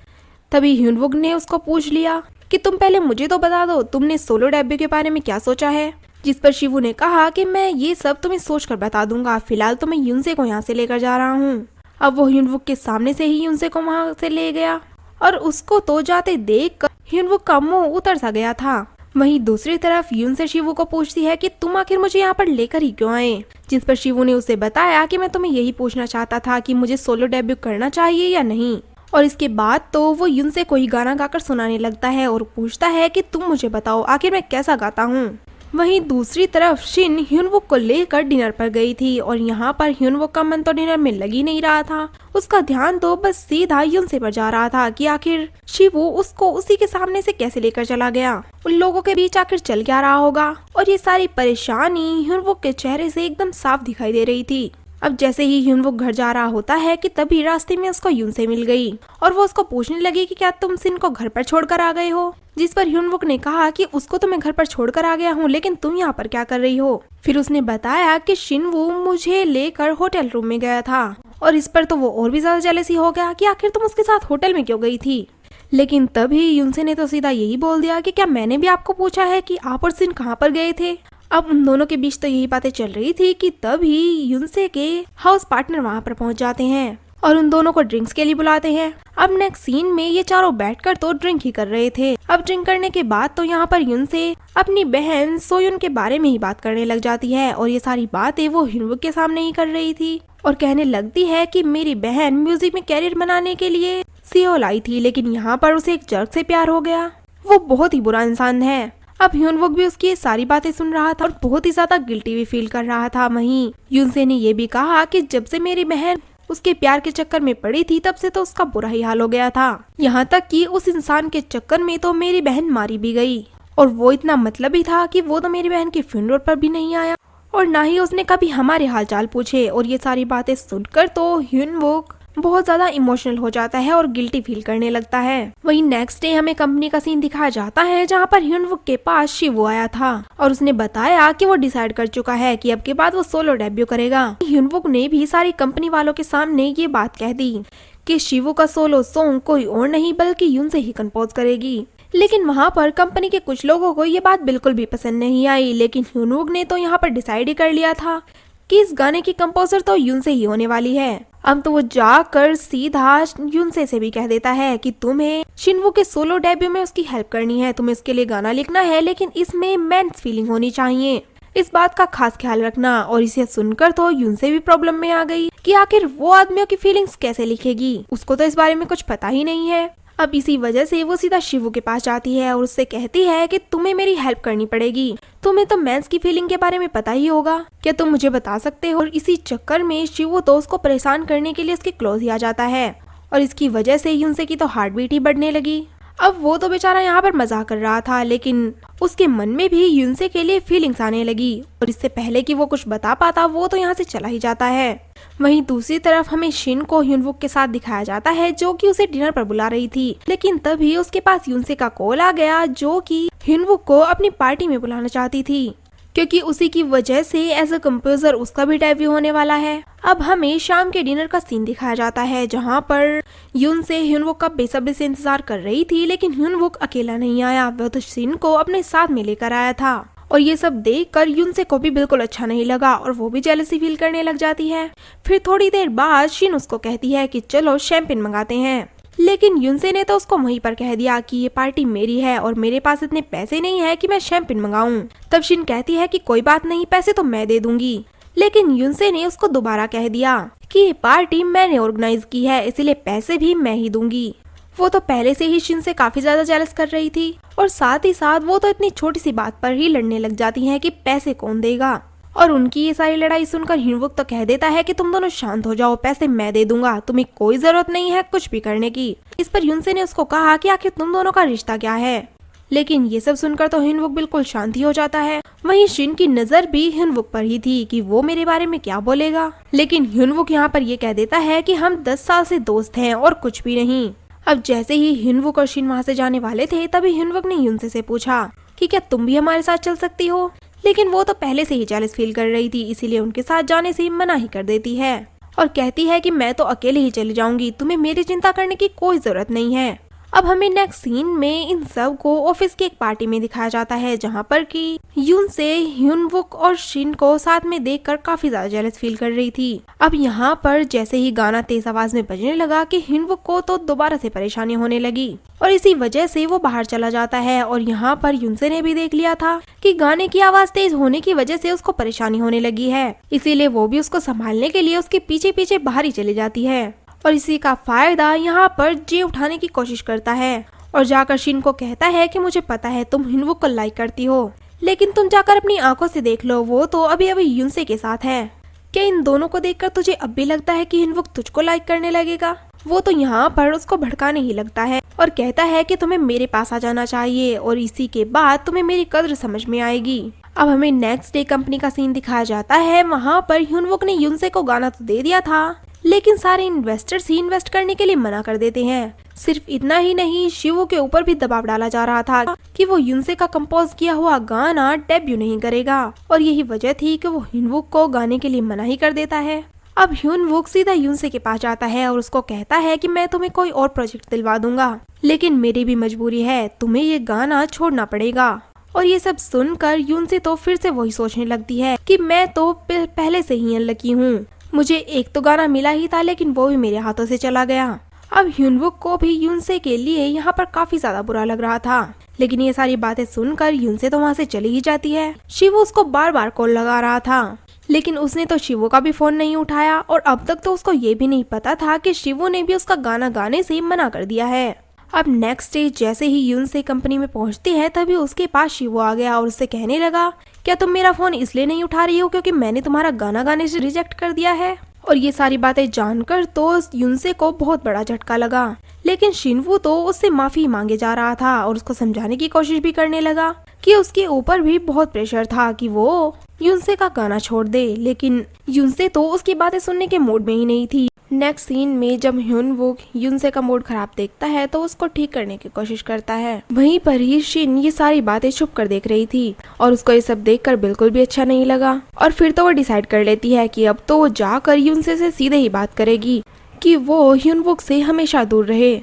तभी ह्यूनवुक ने उसको पूछ लिया कि तुम पहले मुझे तो बता दो तुमने सोलो डेब्यू के बारे में क्या सोचा है। जिस पर शिवू ने कहा कि मैं ये सब तुम्हें सोच कर बता दूंगा, फिलहाल तो मैं यूनसे को यहाँ से लेकर जा रहा हूँ। अब वो ह्यूनवुक के सामने से ही यूनसे को वहाँ से ले गया और उसको तो जाते देख कर ह्यूनवुक का मुंह उतर सा गया था। वहीं दूसरी तरफ यूनसे शिवू को पूछती है कि तुम आखिर मुझे यहाँ पर लेकर ही क्यों आए। जिस पर शिवू ने उसे बताया कि मैं तुम्हें यही पूछना चाहता था कि मुझे सोलो डेब्यू करना चाहिए या नहीं। और इसके बाद तो वो यूनसे कोई गाना गाकर सुनाने लगता है और पूछता है कि तुम मुझे बताओ आखिर मैं कैसा गाता हूँ। वहीं दूसरी तरफ शिन ह्यूनवुक को लेकर डिनर पर गई थी और यहाँ पर ह्यूनवुक का मन तो डिनर में लग ही नहीं रहा था। उसका ध्यान तो बस सीधा यूनसे पर जा रहा था कि आखिर शिवू उसको उसी के सामने से कैसे लेकर चला गया, उन लोगों के बीच आखिर चल क्या रहा होगा। और ये सारी परेशानी ह्यूनवुक के चेहरे से एकदम साफ दिखाई दे रही थी। अब जैसे ही ह्यूनवुक घर जा रहा होता है कि तभी रास्ते में उसको यूनसे मिल गई और वो उसको पूछने लगी कि क्या तुम सिन को घर पर छोड़कर आ गए हो। जिस पर ह्यूनवुक ने कहा कि उसको तो मैं घर पर छोड़कर आ गया हूँ, लेकिन तुम यहाँ पर क्या कर रही हो। फिर उसने बताया कि शिनवू मुझे लेकर होटल रूम में गया था और इस पर तो वो और भी ज्यादा जेलसी हो गया कि आखिर तुम उसके साथ होटल में क्यों गई थी। लेकिन तभी युनसे ने तो सीधा यही बोल दिया कि क्या मैंने भी आपको पूछा है कि आप और शिन कहाँ पर गए थे। अब उन दोनों के बीच तो यही बातें चल रही थी कि तभी युनसे के हाउस पार्टनर वहाँ पर पहुँच जाते हैं और उन दोनों को ड्रिंक्स के लिए बुलाते हैं। अब नेक्स्ट सीन में ये चारों बैठकर तो ड्रिंक ही कर रहे थे। अब ड्रिंक करने के बाद तो यहाँ पर युनसे अपनी बहन सोयुन के बारे में ही बात करने लग जाती है और ये सारी बातें वो हिनवुक के सामने ही कर रही थी और कहने लगती है कि मेरी बहन म्यूजिक में कैरियर बनाने के लिए सियोल आई थी, लेकिन यहाँ पर उसे एक जर्क से प्यार हो गया। वो बहुत ही बुरा इंसान है। अब ह्यूनवुक भी उसकी ये सारी बातें सुन रहा था और बहुत ही ज्यादा गिल्टी भी फील कर रहा था। वहीं युनसे ने ये भी कहा कि जब से मेरी बहन उसके प्यार के चक्कर में पड़ी थी तब से तो उसका बुरा ही हाल हो गया था, यहाँ तक कि उस इंसान के चक्कर में तो मेरी बहन मारी भी गई और वो इतना मतलबी था कि वो तो मेरी बहन के फ्यूनरल पर भी नहीं आया और ना ही उसने कभी हमारे हालचाल पूछे। और ये सारी बातें सुनकर तो ह्यूनवुक बहुत ज्यादा इमोशनल हो जाता है और गिल्टी फील करने लगता है। वहीं नेक्स्ट डे हमें कंपनी का सीन दिखाया जाता है जहाँ पर ह्यूनवुक के पास शिवू आया था और उसने बताया कि वो डिसाइड कर चुका है कि अब के बाद वो सोलो डेब्यू करेगा। ह्यूनवुक ने भी सारी कंपनी वालों के सामने ये बात कह दी कि शिवू का सोलो सॉन्ग कोई और नहीं बल्कि युन से ही कंपोज करेगी। लेकिन वहाँ पर कंपनी के कुछ लोगों को ये बात बिल्कुल भी पसंद नहीं आई, लेकिन ह्यूनवुक ने तो यहाँ पर डिसाइड ही कर लिया था कि इस गाने की कंपोजर तो युन से ही होने वाली है। अब तो वो जाकर सीधा युनसे से भी कह देता है कि तुम्हें शिनवू के सोलो डेब्यू में उसकी हेल्प करनी है, तुम्हें इसके लिए गाना लिखना है, लेकिन इसमें मेंस फीलिंग होनी चाहिए, इस बात का खास ख्याल रखना। और इसे सुनकर तो युनसे भी प्रॉब्लम में आ गई कि आखिर वो आदमियों की फीलिंग्स कैसे लिखेगी, उसको तो इस बारे में कुछ पता ही नहीं है। अब इसी वजह से वो सीधा शिवू के पास जाती है और उससे कहती है कि तुम्हें मेरी हेल्प करनी पड़ेगी, तुम्हें तो मेंस की फीलिंग के बारे में पता ही होगा, क्या तुम मुझे बता सकते हो। और इसी चक्कर में शिवू तो उसको परेशान करने के लिए उसके क्लोज ही आ जाता है और इसकी वजह से युनसे की तो हार्ट बीट ही बढ़ने लगी। अब वो तो बेचारा यहाँ पर मजाक कर रहा था, लेकिन उसके मन में भी युनसे के लिए फीलिंग्स आने लगी और इससे पहले कि वो कुछ बता पाता वो तो यहाँ से चला ही जाता है। वहीं दूसरी तरफ हमें शिन को ह्यूनवुक के साथ दिखाया जाता है जो कि उसे डिनर पर बुला रही थी, लेकिन तभी उसके पास युनसे का कॉल आ गया जो कि ह्यूनवुक को अपनी पार्टी में बुलाना चाहती थी क्योंकि उसी की वजह से एज अ कंपोजर उसका भी डेब्यू होने वाला है। अब हमें शाम के डिनर का सीन दिखाया जाता है जहाँ पर युनसे ह्यूनवुक का बेसब्री से इंतजार कर रही थी, लेकिन ह्यूनवुक अकेला नहीं आया, वह तो शिन को अपने साथ में लेकर आया था। और ये सब देखकर युनसे को भी बिल्कुल अच्छा नहीं लगा और वो भी जेलसी फील करने लग जाती है। फिर थोड़ी देर बाद शिन उसको कहती है कि चलो शैंपेन मंगाते हैं, लेकिन युनसे ने तो उसको वहीं पर कह दिया कि ये पार्टी मेरी है और मेरे पास इतने पैसे नहीं है कि मैं शैंपेन मंगाऊं। तब शिन कहती है कि कोई बात नहीं, पैसे तो मैं दे दूंगी, लेकिन युनसे ने उसको दोबारा कह दिया कि ये पार्टी मैंने ऑर्गेनाइज की है इसलिए पैसे भी मैं ही दूंगी। वो तो पहले से ही शिन से काफी ज्यादा जेलस कर रही थी और साथ ही साथ वो तो इतनी छोटी सी बात पर ही लड़ने लग जाती हैं कि पैसे कौन देगा। और उनकी ये सारी लड़ाई सुनकर ह्यूनवुक तो कह देता है कि तुम दोनों शांत हो जाओ, पैसे मैं दे दूंगा, तुम्हें कोई जरूरत नहीं है कुछ भी करने की। इस पर युनसे ने उसको कहा कि आखिर तुम दोनों का रिश्ता क्या है, लेकिन ये सब सुनकर तो ह्यूनवुक बिल्कुल शांति हो जाता है। वहीं शिन की नजर भी ह्यूनवुक पर ही थी कि वो मेरे बारे में क्या बोलेगा, लेकिन ह्यूनवुक यहाँ पर ये कह देता है कि हम 10 साल से दोस्त हैं और कुछ भी नहीं। अब जैसे ही ह्यूनवुक और शिन वहाँ से जाने वाले थे तभी ह्यूनवुक ने युनसे से पूछा कि क्या तुम भी हमारे साथ चल सकती हो, लेकिन वो तो पहले से ही जेलस फील कर रही थी इसीलिए उनके साथ जाने से मना ही कर देती है और कहती है कि मैं तो अकेले ही चली जाऊंगी, तुम्हें मेरी चिंता करने की कोई जरूरत नहीं है। अब हमें नेक्स्ट सीन में इन सब को ऑफिस की एक पार्टी में दिखाया जाता है जहाँ पर कि युनसे ह्यूनवुक और शिन को साथ में देखकर काफी ज्यादा जेलस फील कर रही थी। अब यहाँ पर जैसे ही गाना तेज आवाज में बजने लगा कि ह्यूनवुक को तो दोबारा से परेशानी होने लगी और इसी वजह से वो बाहर चला जाता है। और यहाँ पर युनसे ने भी देख लिया था कि गाने की आवाज तेज होने की वजह से उसको परेशानी होने लगी है, इसीलिए वो भी उसको संभालने के लिए उसके पीछे पीछे बाहर ही चली जाती है और इसी का फायदा यहाँ पर जे उठाने की कोशिश करता है और जाकर शिन को कहता है कि मुझे पता है तुम ह्यूनवुक को लाइक करती हो, लेकिन तुम जाकर अपनी आंखों से देख लो, वो तो अभी अभी युनसे के साथ है। क्या इन दोनों को देखकर तुझे अब भी लगता है कि ह्यूनवुक तुझको लाइक करने लगेगा? वो तो यहाँ पर उसको भड़काने ही लगता है और कहता है कि तुम्हें मेरे पास आ जाना चाहिए और इसी के बाद तुम्हें मेरी कद्र समझ में आएगी। अब हमें नेक्स्ट डे कंपनी का सीन दिखाया जाता है। वहाँ पर ह्यूनवुक ने युनसे को गाना तो दे दिया था, लेकिन सारे इन्वेस्टर्स ही इन्वेस्ट करने के लिए मना कर देते हैं। सिर्फ इतना ही नहीं, शिवू के ऊपर भी दबाव डाला जा रहा था कि वो युनसे का कंपोज किया हुआ गाना डेब्यू नहीं करेगा और यही वजह थी कि वो ह्यूनवुक को गाने के लिए मना ही कर देता है। अब ह्यून वुक सीधा यूनसे के पास जाता है और उसको कहता है कि मैं तुम्हें कोई और प्रोजेक्ट दिलवा दूंगा, लेकिन मेरी भी मजबूरी है, तुम्हें ये गाना छोड़ना पड़ेगा। और ये सब सुनकर यूनसे तो फिर से वही सोचने लगती है कि मैं तो पहले से ही अनलकी हूँ, मुझे एक तो गाना मिला ही था लेकिन वो भी मेरे हाथों से चला गया। अब ह्यूनवुक को भी यूनसे के लिए यहाँ पर काफी ज्यादा बुरा लग रहा था, लेकिन ये सारी बातें सुनकर यूनसे तो वहाँ से चली ही जाती है। शिवू उसको बार बार कॉल लगा रहा था, लेकिन उसने तो शिवू का भी फोन नहीं उठाया और अब तक तो उसको ये भी नहीं पता था कि शिवू ने भी उसका गाना गाने से मना कर दिया है। अब नेक्स्ट डे जैसे ही यूनसे कंपनी में पहुंचती है तभी उसके पास शिवू आ गया और उससे कहने लगा, क्या तुम मेरा फोन इसलिए नहीं उठा रही हो क्योंकि मैंने तुम्हारा गाना गाने से रिजेक्ट कर दिया है। और ये सारी बातें जानकर तो यूनसे को बहुत बड़ा झटका लगा, लेकिन शिनवू तो उससे माफी मांगे जा रहा था और उसको समझाने की कोशिश भी करने लगा कि उसके ऊपर भी बहुत प्रेशर था कि वो यूनसे का गाना छोड़ दे, लेकिन यूनसे तो उसकी बातें सुनने के मूड में ही नहीं थी। नेक्स्ट सीन में जब ह्यूनवुक यूनसे का मूड खराब देखता है तो उसको ठीक करने की कोशिश करता है। वहीं पर ही शिन ये सारी बातें छुप कर देख रही थी और उसको ये सब देखकर बिल्कुल भी अच्छा नहीं लगा और फिर तो वो डिसाइड कर लेती है कि अब तो वो जाकर यूनसे से सीधे ही बात करेगी कि वो ह्यूनवुक से हमेशा दूर रहे।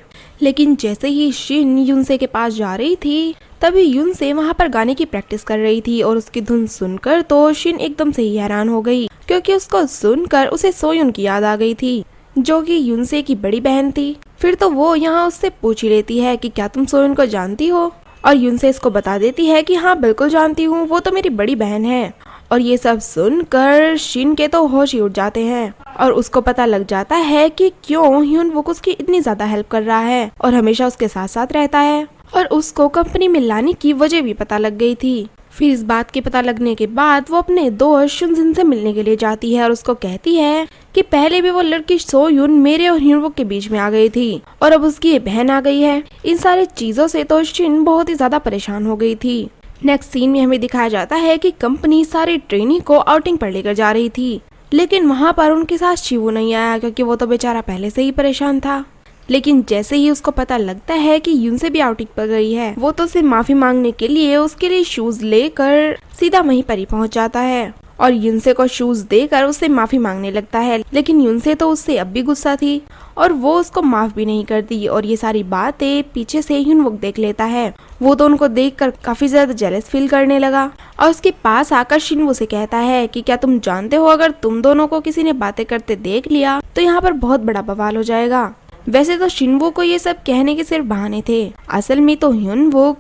लेकिन जैसे ही शिन यूनसे के पास जा रही थी तभी यूनसे वहाँ पर गाने की प्रैक्टिस कर रही थी और उसकी धुन सुनकर तो शिन एकदम से ही हैरान हो गई, क्योंकि उसको सुनकर उसे सोयुन की याद आ गई थी जो कि यूनसे की बड़ी बहन थी। फिर तो वो यहाँ उससे पूछ ही लेती है कि क्या तुम सोयुन को जानती हो, और यूनसे इसको बता देती है कि हाँ बिल्कुल जानती हूँ, वो तो मेरी बड़ी बहन है। और ये सब सुनकर शिन के तो होश ही उड़ जाते हैं और उसको पता लग जाता है कि क्यों ह्यूनवुक उसकी इतनी ज्यादा हेल्प कर रहा है और हमेशा उसके साथ साथ रहता है, और उसको कंपनी में लाने की वजह भी पता लग गई थी। फिर इस बात के पता लगने के बाद वो अपने दोस्त शुनजिन से मिलने के लिए जाती है और उसको कहती है कि पहले भी वो लड़की सोयुन मेरे और ह्यूनवुक के बीच में आ गई थी और अब उसकी ये बहन आ गई है। इन सारी चीजों से तो शिन बहुत ही ज्यादा परेशान हो गई थी। नेक्स्ट सीन में हमें दिखाया जाता है कि कंपनी सारे ट्रेनी को आउटिंग पर लेकर जा रही थी, लेकिन वहाँ पर उनके साथ शिवू नहीं आया क्योंकि वो तो बेचारा पहले से ही परेशान था। लेकिन जैसे ही उसको पता लगता है कि यूनसे भी आउटिंग पर गई है, वो तो उसे माफी मांगने के लिए उसके लिए शूज लेकर सीधा वहीं पर ही पहुंच जाता है और यूनसे को शूज देकर उससे माफी मांगने लगता है। लेकिन यूनसे तो उससे अब भी गुस्सा थी और वो उसको माफ भी नहीं करती और ये सारी बातें पीछे से ह्यूनवुक देख लेता है। वो तो उनको देखकर काफी ज्यादा जेलस फील करने लगा और उसके पास आकर शिनवू से कहता है कि क्या तुम जानते हो अगर तुम दोनों को किसी ने बातें करते देख लिया तो यहाँ पर बहुत बड़ा बवाल हो जाएगा। वैसे तो शिनवू को ये सब कहने के सिर्फ बहाने थे, असल में तो ह्यूनवुक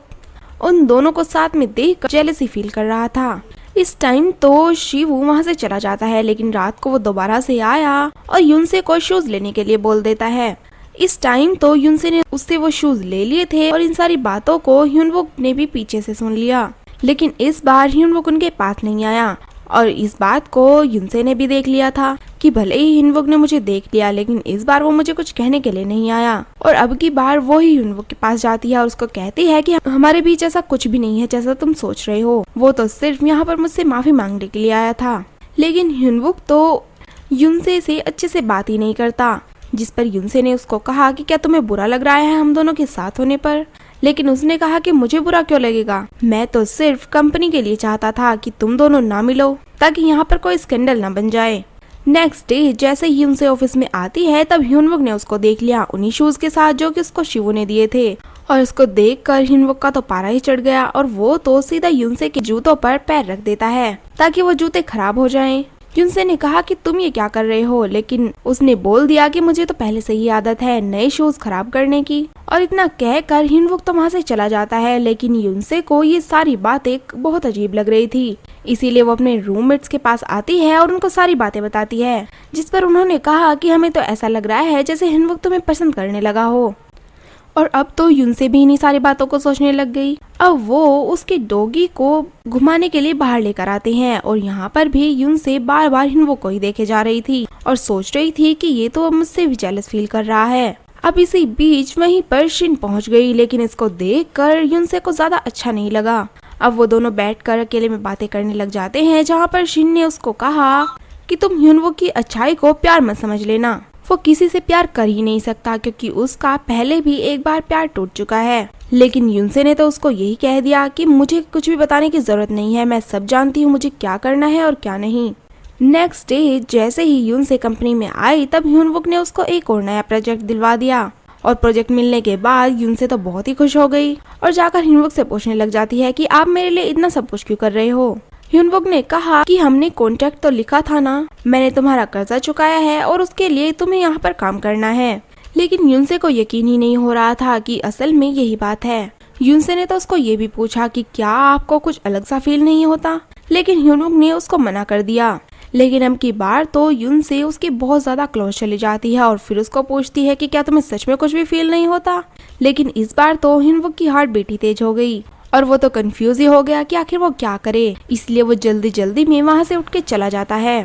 उन दोनों को साथ में देखकर जेलसी फील कर रहा था। इस टाइम तो शिवू वहाँ से चला जाता है, लेकिन रात को वो दोबारा से आया और यूनसे को शूज लेने के लिए बोल देता है। इस टाइम तो यूनसे ने उससे वो शूज ले लिए थे और इन सारी बातों को ह्यूनवुक ने भी पीछे से सुन लिया, लेकिन इस बार ह्यूनवुक उनके पास नहीं आया और इस बात को यूनसे ने भी देख लिया था कि भले ही ह्यूनवुक ने मुझे देख लिया लेकिन इस बार वो मुझे कुछ कहने के लिए नहीं आया। और अब की बार वो ही ह्यूनवुक के पास जाती है और उसको कहती है कि हमारे बीच ऐसा कुछ भी नहीं है जैसा तुम सोच रहे हो, वो तो सिर्फ यहाँ पर मुझसे माफी मांगने के लिए आया था। लेकिन ह्यूनवुक तो यूनसे से अच्छे से बात ही नहीं करता, जिस पर यूनसे ने उसको कहा कि क्या तुम्हें बुरा लग रहा है हम दोनों के साथ होने पर। लेकिन उसने कहा कि मुझे बुरा क्यों लगेगा, मैं तो सिर्फ कंपनी के लिए चाहता था कि तुम दोनों ना मिलो ताकि यहाँ पर कोई स्कैंडल ना बन जाए। नेक्स्ट डे जैसे ही यूनसे ऑफिस में आती है तब ह्यूनवुक ने उसको देख लिया उन्हीं शूज के साथ जो कि उसको शिवू ने दिए थे और उसको देखकर ह्यूनवुक का तो पारा ही चढ़ गया और वो तो सीधा यूनसे के जूतों पर पैर रख देता है ताकि वो जूते खराब हो जाएं। यूनसे ने कहा कि तुम ये क्या कर रहे हो, लेकिन उसने बोल दिया कि मुझे तो पहले से ही आदत है नए शूज खराब करने की, और इतना कहकर ह्यूनवुक तो वहाँ से चला जाता है। लेकिन यूनसे को ये सारी बातें बहुत अजीब लग रही थी, इसीलिए वो अपने रूममेट्स के पास आती है और उनको सारी बातें बताती है, जिस पर उन्होंने कहा कि हमें तो ऐसा लग रहा है जैसे ह्यूनवुक तुम्हें पसंद करने लगा हो। और अब तो यूनसे भी इन्हीं सारी बातों को सोचने लग गई। अब वो उसके डॉगी को घुमाने के लिए बाहर लेकर आते हैं और यहाँ पर भी यूनसे बार बार ह्यूनवुक को ही देखे जा रही थी और सोच रही थी कि ये तो मुझसे भी जेलस फील कर रहा है। अब इसी बीच वहीं पर शिन पहुँच गई, लेकिन इसको देखकर यूनसे को ज्यादा अच्छा नहीं लगा। अब वो दोनों बैठकर अकेले में बातें करने लग जाते हैं, जहाँ पर शिन ने उसको कहा कि तुम ह्यूनवुक की अच्छाई को प्यार मत समझ लेना, वो किसी से प्यार कर ही नहीं सकता क्योंकि उसका पहले भी एक बार प्यार टूट चुका है। लेकिन यूनसे ने तो उसको यही कह दिया कि मुझे कुछ भी बताने की जरूरत नहीं है, मैं सब जानती हूँ मुझे क्या करना है और क्या नहीं। नेक्स्ट डे जैसे ही यून से कंपनी में आई तब ह्यूनवुक ने उसको एक और नया प्रोजेक्ट दिलवा दिया और प्रोजेक्ट मिलने के बाद यून से तो बहुत ही खुश हो गई और जाकर ह्यूनवुक से पूछने लग जाती है कि आप मेरे लिए इतना सब कुछ क्यों कर रहे हो। ह्यूनवुक ने कहा कि हमने कॉन्ट्रैक्ट तो लिखा था ना, मैंने तुम्हारा कर्जा चुकाया है और उसके लिए तुम्हें यहाँ पर काम करना है। लेकिन यूनसे को यकीन ही नहीं हो रहा था कि असल में यही बात है। यूनसे ने तो उसको ये भी पूछा कि क्या आपको कुछ अलग सा फील नहीं होता, लेकिन ह्यूनवुक ने उसको मना कर दिया। लेकिन अब की बार तो यून से उसकी बहुत ज्यादा क्लोज चली जाती है और फिर उसको पूछती है कि क्या तुम्हें सच में कुछ भी फील नहीं होता। लेकिन इस बार तो ह्यूनवुक की हार्ट बीट ही तेज हो गई और वो तो कंफ्यूज ही हो गया कि आखिर वो क्या करे, इसलिए वो जल्दी जल्दी में वहाँ से उठ के चला जाता है।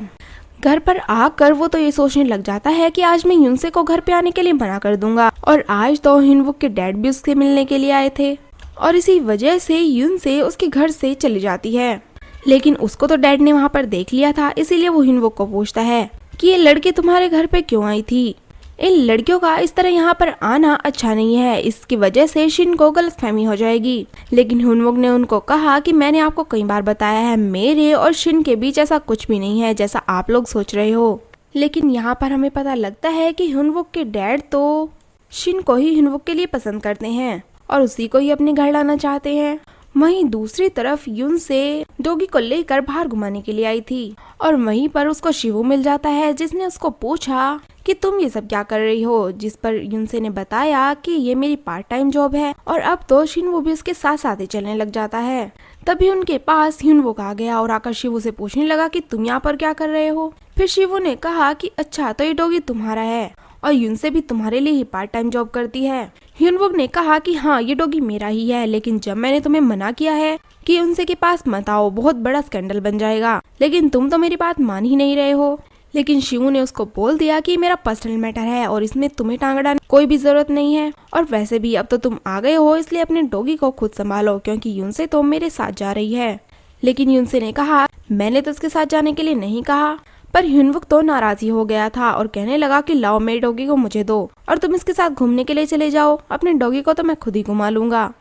घर पर आकर वो तो ये सोचने लग जाता है कि आज मैं यूनसे को घर पे आने के लिए मना कर दूंगा और आज तो ह्यूनवुक के डैड भी उससे मिलने के लिए आए थे और इसी वजह से यूनसे उसके घर से चली जाती है। लेकिन उसको तो डैड ने वहाँ पर देख लिया था, इसीलिए वो ह्यूनवुक को पूछता है कि ये लड़की तुम्हारे घर पे क्यों आई थी। इन लड़कियों का इस तरह यहाँ पर आना अच्छा नहीं है, इसकी वजह से शिन को गलतफहमी हो जाएगी। लेकिन ह्यूनवुक ने उनको कहा कि मैंने आपको कई बार बताया है, मेरे और शिन के बीच ऐसा कुछ भी नहीं है जैसा आप लोग सोच रहे हो। लेकिन यहाँ पर हमें पता लगता है कि ह्यूनवुक के डैड तो शिन को ही ह्यूनवुक के लिए पसंद करते हैं और उसी को ही अपने घर लाना चाहते हैं। वहीं दूसरी तरफ यून से डॉगी को लेकर बाहर घुमाने के लिए आई थी और वहीं पर उसको शिवू मिल जाता है, जिसने उसको पूछा कि तुम ये सब क्या कर रही हो, जिस पर यूनसे ने बताया कि ये मेरी पार्ट टाइम जॉब है और अब तो शिनवू भी उसके साथ साथ ही चलने लग जाता है। तभी उनके पास ह्यूनवुक आ गया और आकर शिवू से पूछने लगा कि तुम यहाँ पर क्या कर रहे हो। फिर शिवू ने कहा कि अच्छा तो ये डॉगी तुम्हारा है और यूनसे भी तुम्हारे लिए ही पार्ट टाइम जॉब करती है। ह्यूनवुक ने कहा कि हाँ ये डॉगी मेरा ही है, लेकिन जब मैंने तुम्हें मना किया है कि उनसे के पास मत आओ, बहुत बड़ा स्कैंडल बन जाएगा, लेकिन तुम तो मेरी बात मान ही नहीं रहे हो। लेकिन शिवू ने उसको बोल दिया कि मेरा पर्सनल मैटर है और इसमें तुम्हें टांग अड़ाने कोई भी जरूरत नहीं है और वैसे भी अब तो तुम आ गए हो, इसलिए अपने डॉगी को खुद संभालो क्योंकि यूनसे तो मेरे साथ जा रही है। लेकिन यूनसे ने कहा मैंने तो उसके साथ जाने के लिए नहीं कहा। पर ह्यूनवुक तो नाराज ही हो गया था और कहने लगा कि लाओ मेरे डॉगी को मुझे दो और तुम इसके साथ घूमने के लिए चले जाओ, अपने डॉगी को तो मैं खुद ही घुमा लूंगा।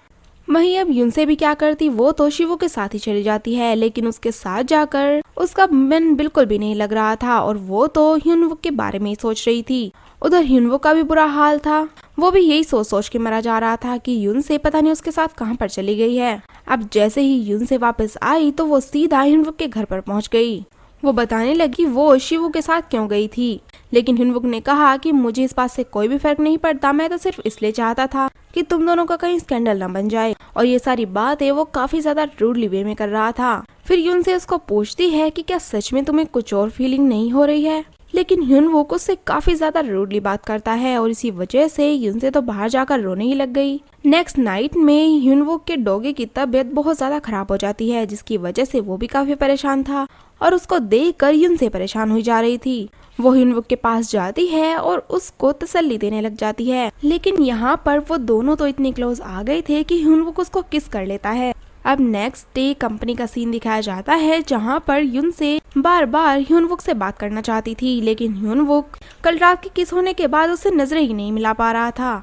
वहीं अब यूनसे भी क्या करती, वो तो शिवू के साथ ही चली जाती है, लेकिन उसके साथ जाकर उसका मन बिल्कुल भी नहीं लग रहा था और वो तो ह्यूनवुक के बारे में ही सोच रही थी। उधर ह्यूनवुक का भी बुरा हाल था, वो भी यही सोच सोच के मरा जा रहा था कि यूनसे पता नहीं उसके साथ कहाँ पर चली गई है। अब जैसे ही यूनसे वापस आई तो वो सीधा ह्यूनवुक के घर पर पहुँच गई। वो बताने लगी वो शिवू के साथ क्यों गई थी, लेकिन ह्यूनवुक ने कहा कि मुझे इस बात से कोई भी फर्क नहीं पड़ता, मैं तो सिर्फ इसलिए चाहता था कि तुम दोनों का कहीं स्कैंडल न बन जाए। और ये सारी बातें वो काफी ज्यादा रूडली वे में कर रहा था। फिर यून से उसको पूछती है कि क्या सच में तुम्हें कुछ और फीलिंग नहीं हो रही है, लेकिन ह्यूनवुक उससे काफी ज्यादा रूडली बात करता है और इसी वजह से यून से तो बाहर जाकर रोने ही लग गई। नेक्स्ट नाइट में ह्यूनवुक के डॉगी की तबीयत बहुत ज्यादा खराब हो जाती है, जिसकी वजह से वो भी काफी परेशान था और उसको देखकर यून से परेशान हुई जा रही थी। वो ह्यूनवुक के पास जाती है और उसको तसल्ली देने लग जाती है, लेकिन यहाँ पर वो दोनों तो इतने क्लोज आ गए थे कि ह्यूनवुक उसको किस कर लेता है। अब नेक्स्ट डे कंपनी का सीन दिखाया जाता है, जहाँ पर यून से बार बार ह्यूनवुक से बात करना चाहती थी, लेकिन ह्यूनवुक कल रात की किस होने के बाद उससे नजरें ही नहीं मिला पा रहा था।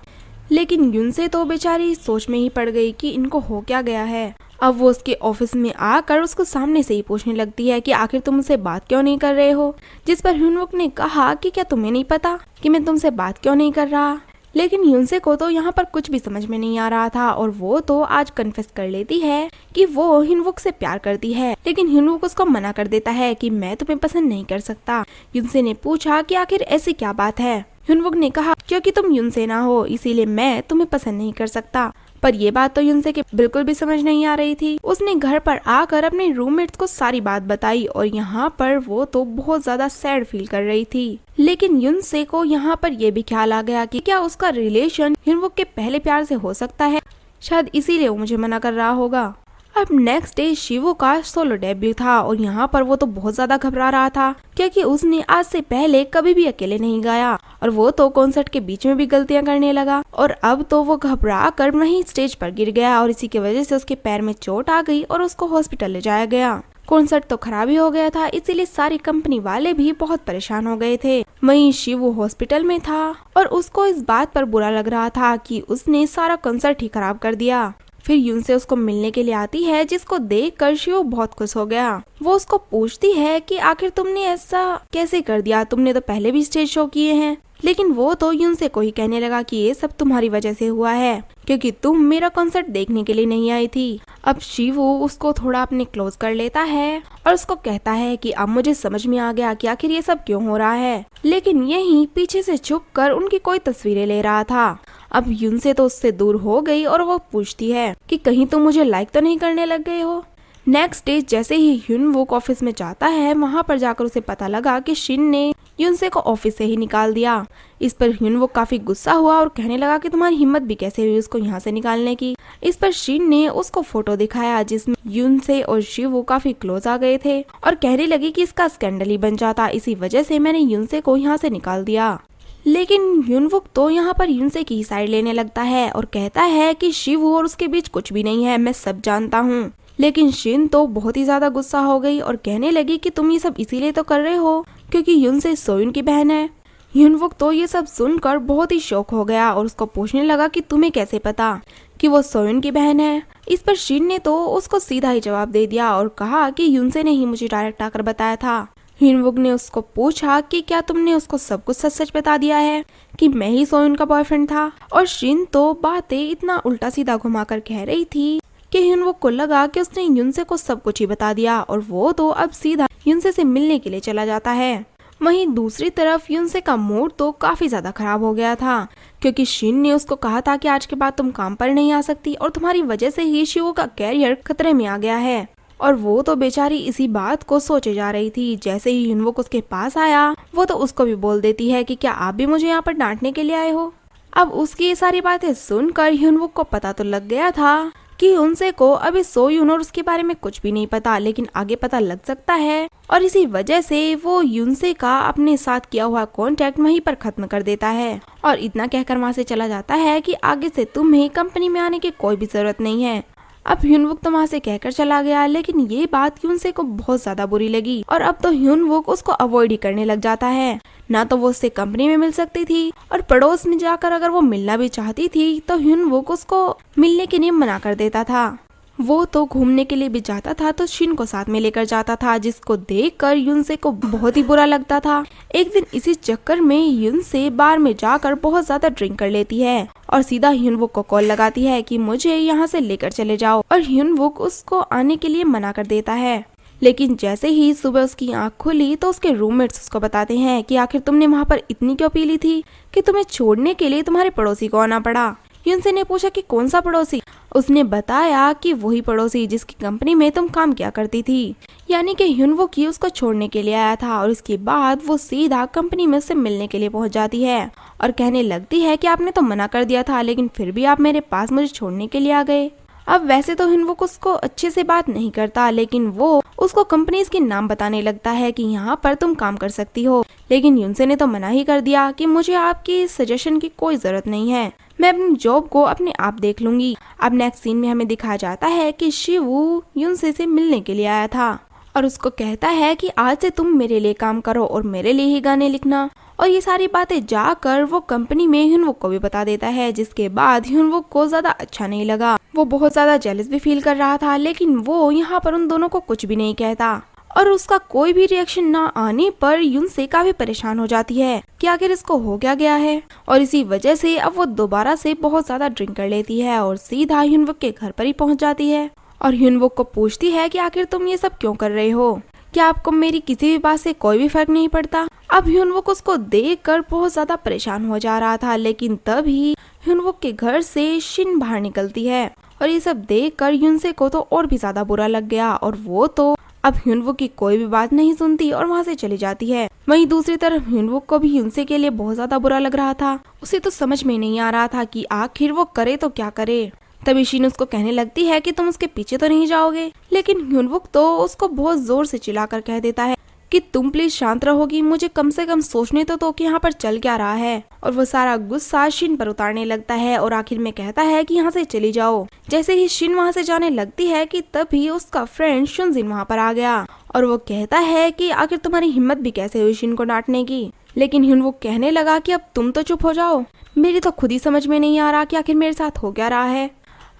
लेकिन यून से तो बेचारी सोच में ही पड़ गई कि इनको हो क्या गया है। अब वो उसके ऑफिस में आकर उसको सामने से ही पूछने लगती है कि आखिर तुम मुझसे बात क्यों नहीं कर रहे हो, जिस पर ह्यूनवुक ने कहा कि क्या तुम्हें नहीं पता कि मैं तुमसे बात क्यों नहीं कर रहा। लेकिन यूनसे को तो यहाँ पर कुछ भी समझ में नहीं आ रहा था और वो तो आज कन्फेस कर लेती है कि वो ह्यूनवुक से प्यार करती है, लेकिन ह्यूनवुक उसको मना कर देता है कि मैं तुम्हें पसंद नहीं कर सकता। यूनसे ने पूछा कि आखिर ऐसी क्या बात है। ह्यूनवुक ने कहा क्योंकि तुम यूनसे ना हो इसीलिए मैं तुम्हें पसंद नहीं कर सकता। पर ये बात तो यूनसे के बिल्कुल भी समझ नहीं आ रही थी। उसने घर पर आकर अपने रूममेट्स को सारी बात बताई और यहाँ पर वो तो बहुत ज्यादा सैड फील कर रही थी। लेकिन यूनसे को यहाँ पर ये भी ख्याल आ गया कि क्या उसका रिलेशन ह्यूनवुक के पहले प्यार से हो सकता है, शायद इसीलिए वो मुझे मना कर रहा होगा। अब नेक्स्ट डे शिवू का सोलो डेब्यू था और यहाँ पर वो तो बहुत ज्यादा घबरा रहा था क्योंकि उसने आज से पहले कभी भी अकेले नहीं गाया और वो तो कॉन्सर्ट के बीच में भी गलतियां करने लगा और अब तो वो घबरा कर वहीं स्टेज पर गिर गया और इसी की वजह से उसके पैर में चोट आ गई और उसको हॉस्पिटल ले जाया गया। कॉन्सर्ट तो खराब ही हो गया था, इसीलिए सारी कंपनी वाले भी बहुत परेशान हो गए थे। वहीं शिवू हॉस्पिटल में था और उसको इस बात पर बुरा लग रहा था कि उसने सारा कॉन्सर्ट ही खराब कर दिया। फिर यून से उसको मिलने के लिए आती है, जिसको देखकर शिवू बहुत खुश हो गया। वो उसको पूछती है कि आखिर तुमने ऐसा कैसे कर दिया, तुमने तो पहले भी स्टेज शो किए हैं। लेकिन वो तो यून से को ही कहने लगा कि ये सब तुम्हारी वजह से हुआ है, क्योंकि तुम मेरा कॉन्सर्ट देखने के लिए नहीं आई थी। अब शिवू उसको थोड़ा अपने क्लोज कर लेता है और उसको कहता है कि अब मुझे समझ में आ गया कि आखिर ये सब क्यों हो रहा है। लेकिन यही पीछे से छुप कर उनकी कोई तस्वीरें ले रहा था। अब यून से तो उससे दूर हो गई और वो पूछती है कि कहीं तुम मुझे लाइक तो नहीं करने लग गए हो। नेक्स्ट डे जैसे ही ह्यूनवुक ऑफिस में जाता है, वहाँ पर जाकर उसे पता लगा कि शिन ने यूनसे को ऑफिस से ही निकाल दिया। इस पर ह्यूनवुक काफी गुस्सा हुआ और कहने लगा कि तुम्हारी हिम्मत भी कैसे हुई उसको यहाँ से निकालने की। इस पर शिन ने उसको फोटो दिखाया जिसमें यूनसे और शिवू काफी क्लोज आ गए थे और कहने लगी कि इसका स्कैंडल ही बन जाता, इसी वजह से मैंने यूनसे को यहाँ से निकाल दिया। लेकिन ह्यूनवुक तो यहाँ पर यूनसे की साइड लेने लगता है और कहता है कि शिवू और उसके बीच कुछ भी नहीं है, मैं सब जानता हूँ। लेकिन शिन तो बहुत ही ज्यादा गुस्सा हो गई और कहने लगी कि तुम ये सब इसीलिए तो कर रहे हो क्योंकि यूनसे सोयुन की बहन है। ह्यूनवुक तो ये सब सुनकर बहुत ही शौक हो गया और उसको पूछने लगा कि तुम्हें कैसे पता कि वो सोयुन की बहन है। इस पर शिन ने तो उसको सीधा ही जवाब दे दिया और कहा कि यूनसे ने ही मुझे डायरेक्ट आकर बताया था। ह्यूनवुक ने उसको पूछा कि क्या तुमने उसको सब कुछ सच सच बता दिया है कि मैं ही सोयुन का बॉयफ्रेंड था। और शिन तो बातें इतना उल्टा सीधा घुमाकर कह रही थी कि ह्यूनवुक को लगा कि उसने यूनसे को सब कुछ ही बता दिया और वो तो अब सीधा यूनसे से मिलने के लिए चला जाता है। वहीं दूसरी तरफ यूनसे का मूड तो काफी ज्यादा खराब हो गया था क्योंकि शिन ने उसको कहा था कि आज के बाद तुम काम पर नहीं आ सकती और तुम्हारी वजह से ही शिवू का कैरियर खतरे में आ गया है। और वो तो बेचारी इसी बात को सोचे जा रही थी। जैसे ही ह्यूनवुक उसके पास आया, वो तो उसको भी बोल देती है कि क्या आप भी मुझे यहाँ पर डांटने के लिए आए हो। अब उसकी ये सारी बातें सुनकर ह्यूनवुक को पता तो लग गया था कि यूनसे को अभी सोयुन और उसके बारे में कुछ भी नहीं पता, लेकिन आगे पता लग सकता है और इसी वजह से वो यूनसे का अपने साथ किया हुआ कांटेक्ट वहीं पर खत्म कर देता है और इतना कहकर वहाँ से चला जाता है कि आगे से तुम्हें कंपनी में आने की कोई भी जरूरत नहीं है। अब ह्यूनवुक तो वहाँ से कहकर चला गया, लेकिन ये बात यूनसे को बहुत ज्यादा बुरी लगी और अब तो ह्यूनवुक उसको अवॉइड ही करने लग जाता है। ना तो वो उससे कंपनी में मिल सकती थी और पड़ोस में जाकर अगर वो मिलना भी चाहती थी तो ह्यूनवुक उसको मिलने के लिए मना कर देता था। वो तो घूमने के लिए भी जाता था तो शिन को साथ में लेकर जाता था, जिसको देखकर यूनसे को बहुत ही बुरा लगता था। एक दिन इसी चक्कर में यूनसे बार में जाकर बहुत ज्यादा ड्रिंक कर लेती है और सीधा ह्यूनवुक को कॉल लगाती है कि मुझे यहाँ से लेकर चले जाओ और ह्यूनवुक उसको आने के लिए मना कर देता है। लेकिन जैसे ही सुबह उसकी आंख खुली तो उसके रूममेट्स उसको बताते हैं कि आखिर तुमने वहाँ पर इतनी क्यों पी ली थी कि तुम्हें छोड़ने के लिए तुम्हारे पड़ोसी को आना पड़ा। यूनसे ने पूछा कि कौन सा पड़ोसी। उसने बताया कि वही पड़ोसी जिसकी कंपनी में तुम काम किया करती थी, यानी कि ह्यूनवुक ही उसको छोड़ने के लिए आया था। और इसके बाद वो सीधा कंपनी में उससे मिलने के लिए पहुंच जाती है और कहने लगती है कि आपने तो मना कर दिया था, लेकिन फिर भी आप मेरे पास मुझे छोड़ने के लिए आ गए। अब वैसे तो ह्यूनवुक उसको अच्छे से बात नहीं करता, लेकिन वो उसको कंपनीज के नाम बताने लगता है कि यहाँ पर तुम काम कर सकती हो। लेकिन यूनसे ने तो मना ही कर दिया कि मुझे आपकी सजेशन की कोई जरूरत नहीं है, मैं अपनी जॉब को अपने आप देख लूंगी। अब नेक्स्ट सीन में हमें दिखाया जाता है कि शिवू यूनसे से मिलने के लिए आया था और उसको कहता है कि आज से तुम मेरे लिए काम करो और मेरे लिए ही गाने लिखना। और ये सारी बातें जाकर वो कंपनी में ह्यूनवुक को भी बता देता है, जिसके बाद ह्यूनवुक को ज्यादा अच्छा नहीं लगा। वो बहुत ज्यादा जेलस भी फील कर रहा था, लेकिन वो यहाँ पर उन दोनों को कुछ भी नहीं कहता और उसका कोई भी रिएक्शन ना आने पर यूनसे काफी परेशान हो जाती है कि आखिर इसको हो क्या गया है। और इसी वजह से अब वो दोबारा से बहुत ज्यादा ड्रिंक कर लेती है और सीधा ह्यूनवुक के घर पर ही पहुंच जाती है और ह्यूनवुक को पूछती है कि आखिर तुम ये सब क्यों कर रहे हो, क्या आपको मेरी किसी भी बात से कोई भी फर्क नहीं पड़ता। अब ह्यूनवुक उसको देखकर बहुत ज्यादा परेशान हो जा रहा था, लेकिन तभी ह्यूनवुक के घर से शिन बाहर निकलती है और ये सब देखकर यूनसे को तो और भी ज्यादा बुरा लग गया और वो तो अब ह्यूनवुक की कोई भी बात नहीं सुनती और वहाँ से चली जाती है। वहीं दूसरी तरफ ह्यूनवुक को भी यूनसे के लिए बहुत ज्यादा बुरा लग रहा था। उसे तो समझ में नहीं आ रहा था कि आखिर वो करे तो क्या करे। तभी शिन उसको कहने लगती है कि तुम उसके पीछे तो नहीं जाओगे, लेकिन ह्यूनवुक तो उसको बहुत जोर से चिल्लाकर कह देता है कि तुम प्लीज शांत रहोगी, मुझे कम से कम सोचने तो कि यहाँ पर चल क्या रहा है। और वो सारा गुस्सा शिन पर उतारने लगता है और आखिर में कहता है कि यहाँ से चली जाओ। जैसे ही शिन वहाँ से जाने लगती है कि तभी उसका फ्रेंड शुनजिन वहाँ पर आ गया और वो कहता है कि आखिर तुम्हारी हिम्मत भी कैसे हुई शिन को डांटने की। लेकिन ह्यूनवुक कहने लगा कि अब तुम तो चुप हो जाओ, मेरी तो खुद ही समझ में नहीं आ रहा कि आखिर मेरे साथ हो क्या रहा है।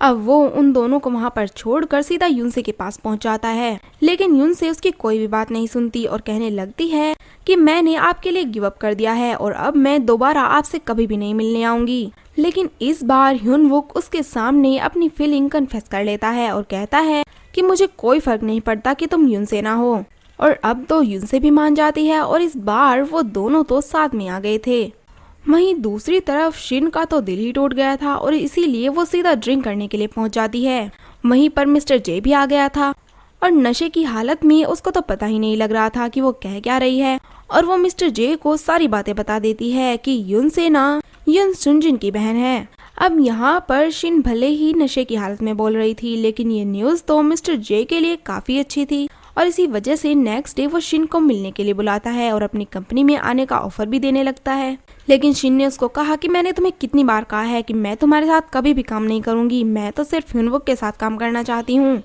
अब वो उन दोनों को वहाँ पर छोड़कर सीधा युनसे के पास पहुँच जाता है, लेकिन युनसे उसकी कोई भी बात नहीं सुनती और कहने लगती है कि मैंने आपके लिए गिव अप कर दिया है और अब मैं दोबारा आपसे कभी भी नहीं मिलने आऊंगी। लेकिन इस बार ह्यूनवुक उसके सामने अपनी फीलिंग कन्फेस कर लेता है और कहता है कि मुझे कोई फर्क नहीं पड़ता कि तुम युनसे ना हो। और अब तो युनसे भी मान जाती है और इस बार वो दोनों तो साथ में आ गए थे। वहीं दूसरी तरफ शिन का तो दिल ही टूट गया था और इसीलिए वो सीधा ड्रिंक करने के लिए पहुंच जाती है। वहीं पर मिस्टर जे भी आ गया था और नशे की हालत में उसको तो पता ही नहीं लग रहा था कि वो कह क्या रही है, और वो मिस्टर जे को सारी बातें बता देती है कि युनसे ना युन सुनजिन की बहन है। अब यहाँ पर शिन भले ही नशे की हालत में बोल रही थी, लेकिन ये न्यूज तो मिस्टर जे के लिए काफी अच्छी थी और इसी वजह से नेक्स्ट डे वो शिन को मिलने के लिए बुलाता है और अपनी कंपनी में आने का ऑफर भी देने लगता है। लेकिन शिन ने उसको कहा कि मैंने तुम्हें कितनी बार कहा है कि मैं तुम्हारे साथ कभी भी काम नहीं करूंगी, मैं तो सिर्फ ह्यूनवुक के साथ काम करना चाहती हूँ।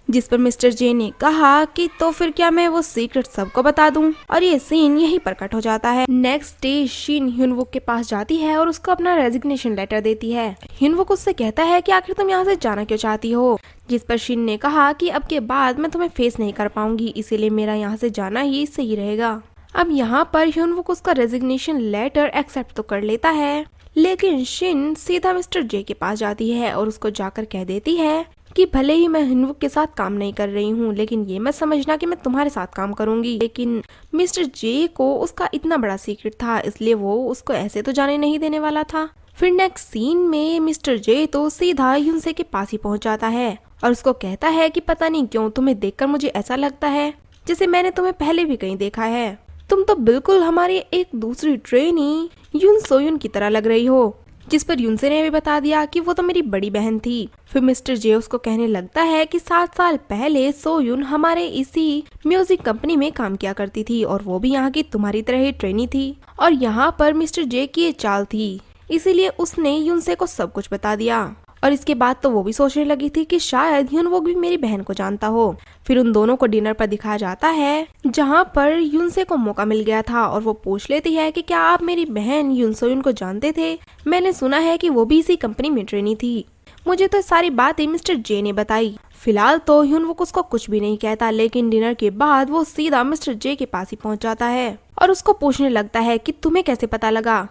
जिस पर मिस्टर जे ने कहा कि तो फिर क्या मैं वो सीक्रेट सबको बता दूं, और ये सीन यहीं पर कट हो जाता है। नेक्स्ट डे शिन ह्यूनवुक के पास जाती है और उसको अपना रेजिग्नेशन लेटर देती है। ह्यूनवुक उससे कहता है कि आखिर तुम यहाँ से जाना क्यों चाहती हो, जिस पर शिन ने कहा कि अब के बाद मैं तुम्हें फेस नहीं कर पाऊंगी, इसीलिए मेरा यहाँ से जाना ही सही रहेगा। अब यहाँ पर ह्यूनवुक उसका रेजिग्नेशन लेटर एक्सेप्ट तो कर लेता है, लेकिन शिन सीधा मिस्टर जे के पास जाती है और उसको जाकर कह देती है कि भले ही मैं ह्यूनवुक के साथ काम नहीं कर रही हूँ, लेकिन ये मत समझना कि मैं तुम्हारे साथ काम करूंगी। लेकिन मिस्टर जे को उसका इतना बड़ा सीक्रेट था, इसलिए वो उसको ऐसे तो जाने नहीं देने वाला था। फिर नेक्स्ट सीन में मिस्टर जे तो सीधा युनसे के पास ही पहुंच जाता है और उसको कहता है कि पता नहीं क्यों तुम्हें देखकर मुझे ऐसा लगता है जैसे मैंने तुम्हें पहले भी कहीं देखा है। तुम तो बिल्कुल हमारी एक दूसरी ट्रेनी युन सोयुन की तरह लग रही हो। जिस पर युनसे ने भी बता दिया कि वो तो मेरी बड़ी बहन थी। फिर मिस्टर जे उसको कहने लगता है कि 7 साल पहले सोयुन हमारे इसी म्यूजिक कंपनी में काम किया करती थी और वो भी यहाँ की तुम्हारी तरह ही ट्रेनी थी, और यहाँ पर मिस्टर जे की ये चाल थी, इसीलिए उसने युनसे को सब कुछ बता दिया। और इसके बाद तो वो भी सोचने लगी थी कि शायद ह्यूनवुक भी मेरी बहन को जानता हो। फिर उन दोनों को डिनर पर दिखाया जाता है जहाँ पर युनसे को मौका मिल गया था और वो पूछ लेती है कि क्या आप मेरी बहन युनसोयुन को जानते थे? मैंने सुना है कि वो भी इसी कंपनी में ट्रेनी थी। मुझे तो सारी बातें मिस्टर जे ने बताई। फिलहाल तो ह्यूनवुक उसको कुछ भी नहीं कहता, लेकिन डिनर के बाद वो सीधा मिस्टर जे के पास ही पहुँच जाता है और उसको पूछने लगता है कि तुम्हें कैसे पता लगा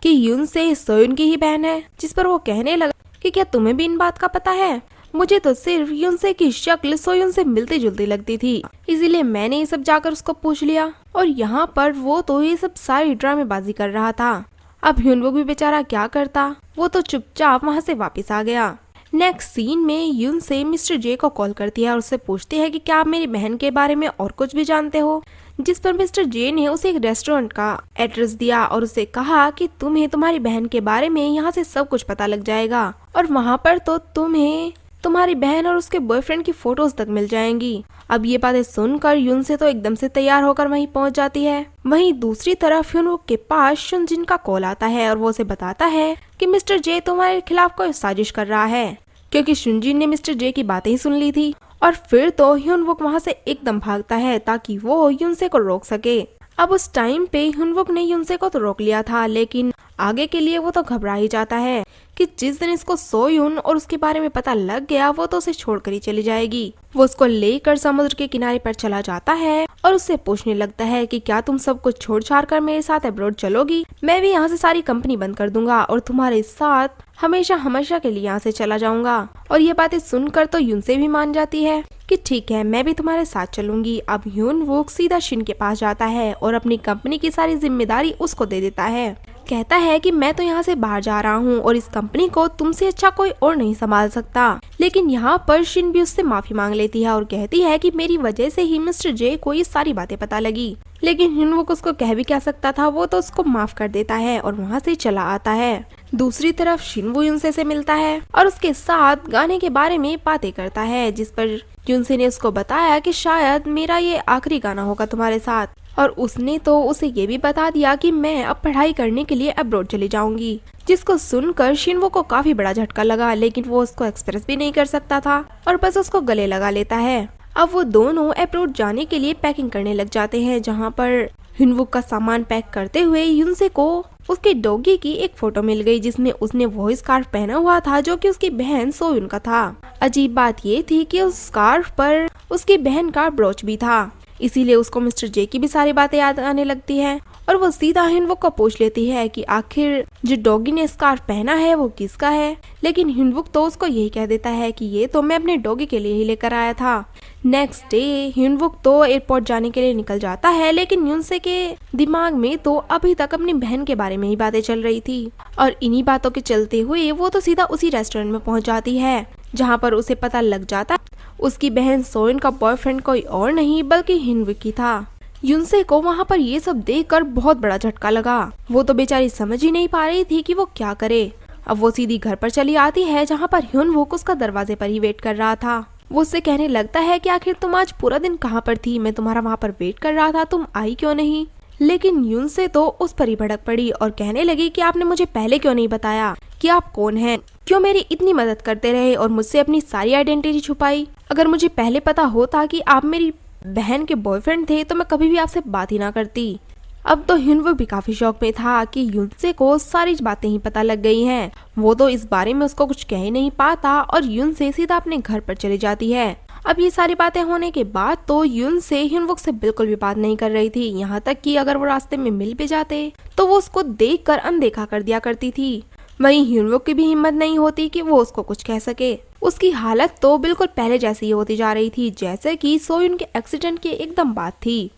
कि युनसे सोयुन की ही बहन है? जिस पर वो कहने लगा कि क्या तुम्हें भी इन बात का पता है? मुझे तो सिर्फ युनसे की शक्ल सोयुन से मिलती जुलती लगती थी, इसीलिए मैंने ये सब जाकर उसको पूछ लिया। और यहाँ पर वो तो ये सब सारी ड्रामेबाजी कर रहा था। अब ह्यूनवुक भी बेचारा क्या करता, वो तो चुपचाप वहाँ से वापस आ गया। नेक्स्ट सीन में युनसे मिस्टर जे को कॉल करती है और उससे पूछती है कि क्या आप मेरी बहन के बारे में और कुछ भी जानते हो? जिस पर मिस्टर जे ने उसे एक रेस्टोरेंट का एड्रेस दिया और उसे कहा कि तुम्हें तुम्हारी बहन के बारे में यहाँ से सब कुछ पता लग जाएगा और वहाँ पर तो तुम्हें तुम्हारी बहन और उसके बॉयफ्रेंड की फोटोज तक मिल जाएंगी। अब ये बातें सुनकर युनसे तो एकदम से तैयार होकर वहीं पहुंच जाती है। वहीं दूसरी तरफ ह्यूनवुक के पास शुनजिन का कॉल आता है और वो उसे बताता है कि मिस्टर जे तुम्हारे खिलाफ कोई साजिश कर रहा है, क्योंकि शुनजिन ने मिस्टर जे की बातें ही सुन ली थी। और फिर तो ह्यूनवुक वहाँ से एकदम भागता है ताकि वो युनसे को रोक सके। अब उस टाइम पे ह्यूनवुक ने युनसे को तो रोक लिया था, लेकिन आगे के लिए वो तो घबरा ही जाता है कि जिस दिन इसको सोयुन और उसके बारे में पता लग गया वो तो उसे छोड़कर ही चली जाएगी। वो उसको लेकर समुद्र के किनारे पर चला जाता है और उससे पूछने लगता है कि क्या तुम सब कुछ छोड़ छाड़ कर मेरे साथ अब्रॉड चलोगी? मैं भी यहाँ से सारी कंपनी बंद कर दूंगा और तुम्हारे साथ हमेशा हमेशा के लिए यहाँ से चला जाऊंगा। और ये बातें सुनकर तो युनसे भी मान जाती है कि ठीक है, मैं भी तुम्हारे साथ चलूंगी। अब ह्यूनवुक सीधा शिन के पास जाता है और अपनी कंपनी की सारी जिम्मेदारी उसको दे देता है। कहता है कि मैं तो यहाँ से बाहर जा रहा हूँ और इस कंपनी को तुमसे अच्छा कोई और नहीं संभाल सकता। लेकिन यहाँ पर शिन भी उससे माफी मांग लेती है और कहती है कि मेरी वजह से ही मिस्टर जे को ये सारी बातें पता लगी। लेकिन ह्यूनवुक उसको कह भी क्या सकता था, वो तो उसको माफ कर देता है और वहाँ से चला आता है। दूसरी तरफ शिनवू युनसे से मिलता है और उसके साथ गाने के बारे में बातें करता है, जिस पर युनसे ने उसको बताया कि शायद मेरा ये आखिरी गाना होगा तुम्हारे साथ। और उसने तो उसे ये भी बता दिया कि मैं अब पढ़ाई करने के लिए अब्रॉड चली जाऊंगी, जिसको सुनकर शिनवू को काफी बड़ा झटका लगा, लेकिन वो उसको एक्सप्रेस भी नहीं कर सकता था और बस उसको गले लगा लेता है। अब वो दोनों अब्रॉड जाने के लिए पैकिंग करने लग जाते हैं, जहाँ पर ह्यूनवुक का सामान पैक करते हुए युनसे को उसके डॉगी की एक फोटो मिल गई जिसमें उसने वो स्कार्फ पहना हुआ था जो कि उसकी बहन सोयुन का था। अजीब बात ये थी कि उस स्कार्फ पर उसकी बहन का ब्रोच भी था, इसीलिए उसको मिस्टर जे की भी सारी बातें याद आने लगती है और वो सीधा हिनवुक को पूछ लेती है कि आखिर जो डॉगी ने स्कार्फ पहना है वो किसका है। लेकिन हिनवुक तो उसको यही कह देता है कि ये तो मैं अपने डॉगी के लिए ही लेकर आया था। नेक्स्ट डे हिनवुक तो एयरपोर्ट जाने के लिए निकल जाता है, लेकिन यूनसे के दिमाग में तो अभी तक अपनी बहन के बारे में ही बातें चल रही थी और इन्हीं बातों के चलते हुए वो तो सीधा उसी रेस्टोरेंट में पहुंच जाती है जहां पर उसे पता लग जाता उसकी बहन सोइन का बॉयफ्रेंड कोई और नहीं बल्कि हिनवुक ही था। यूनसे को वहाँ पर ये सब देखकर बहुत बड़ा झटका लगा। वो तो बेचारी समझ ही नहीं पा रही थी कि वो क्या करे। अब वो सीधी घर पर चली आती है जहाँ पर हिनवुक उसका दरवाजे पर ही वेट कर रहा था। वो उससे कहने लगता है कि आखिर तुम आज पूरा दिन कहाँ पर थी, मैं तुम्हारा वहाँ पर वेट कर रहा था, तुम आई क्यों नहीं। लेकिन यूनसे तो उस पर ही भड़क पड़ी और कहने लगी कि आपने मुझे पहले क्यों नहीं बताया कि आप कौन हैं, क्यों मेरी इतनी मदद करते रहे और मुझसे अपनी सारी आइडेंटिटी छुपाई। अगर मुझे पहले पता होता कि आप मेरी बहन के बॉयफ्रेंड थे तो मैं कभी भी आपसे बात ही ना करती। अब तो हिनवुक भी काफी शौक में था कि यूनसे को सारी बातें ही पता लग गई हैं। वो तो इस बारे में उसको कुछ कह ही नहीं पाता और यूनसे सीधा अपने घर पर चली जाती है। अब ये सारी बातें होने के बाद तो यूनसे हिनवुक से बिल्कुल भी बात नहीं कर रही थी, यहाँ तक कि अगर वो रास्ते में मिल भी जाते तो वो उसको देखकर अनदेखा कर दिया करती थी। वहीं हिनवुक की भी हिम्मत नहीं होती कि वो उसको कुछ कह सके। उसकी हालत तो बिल्कुल पहले जैसी ही होती जा रही थी जैसे कि सोयुन के एक्सीडेंट की एकदम बात थी।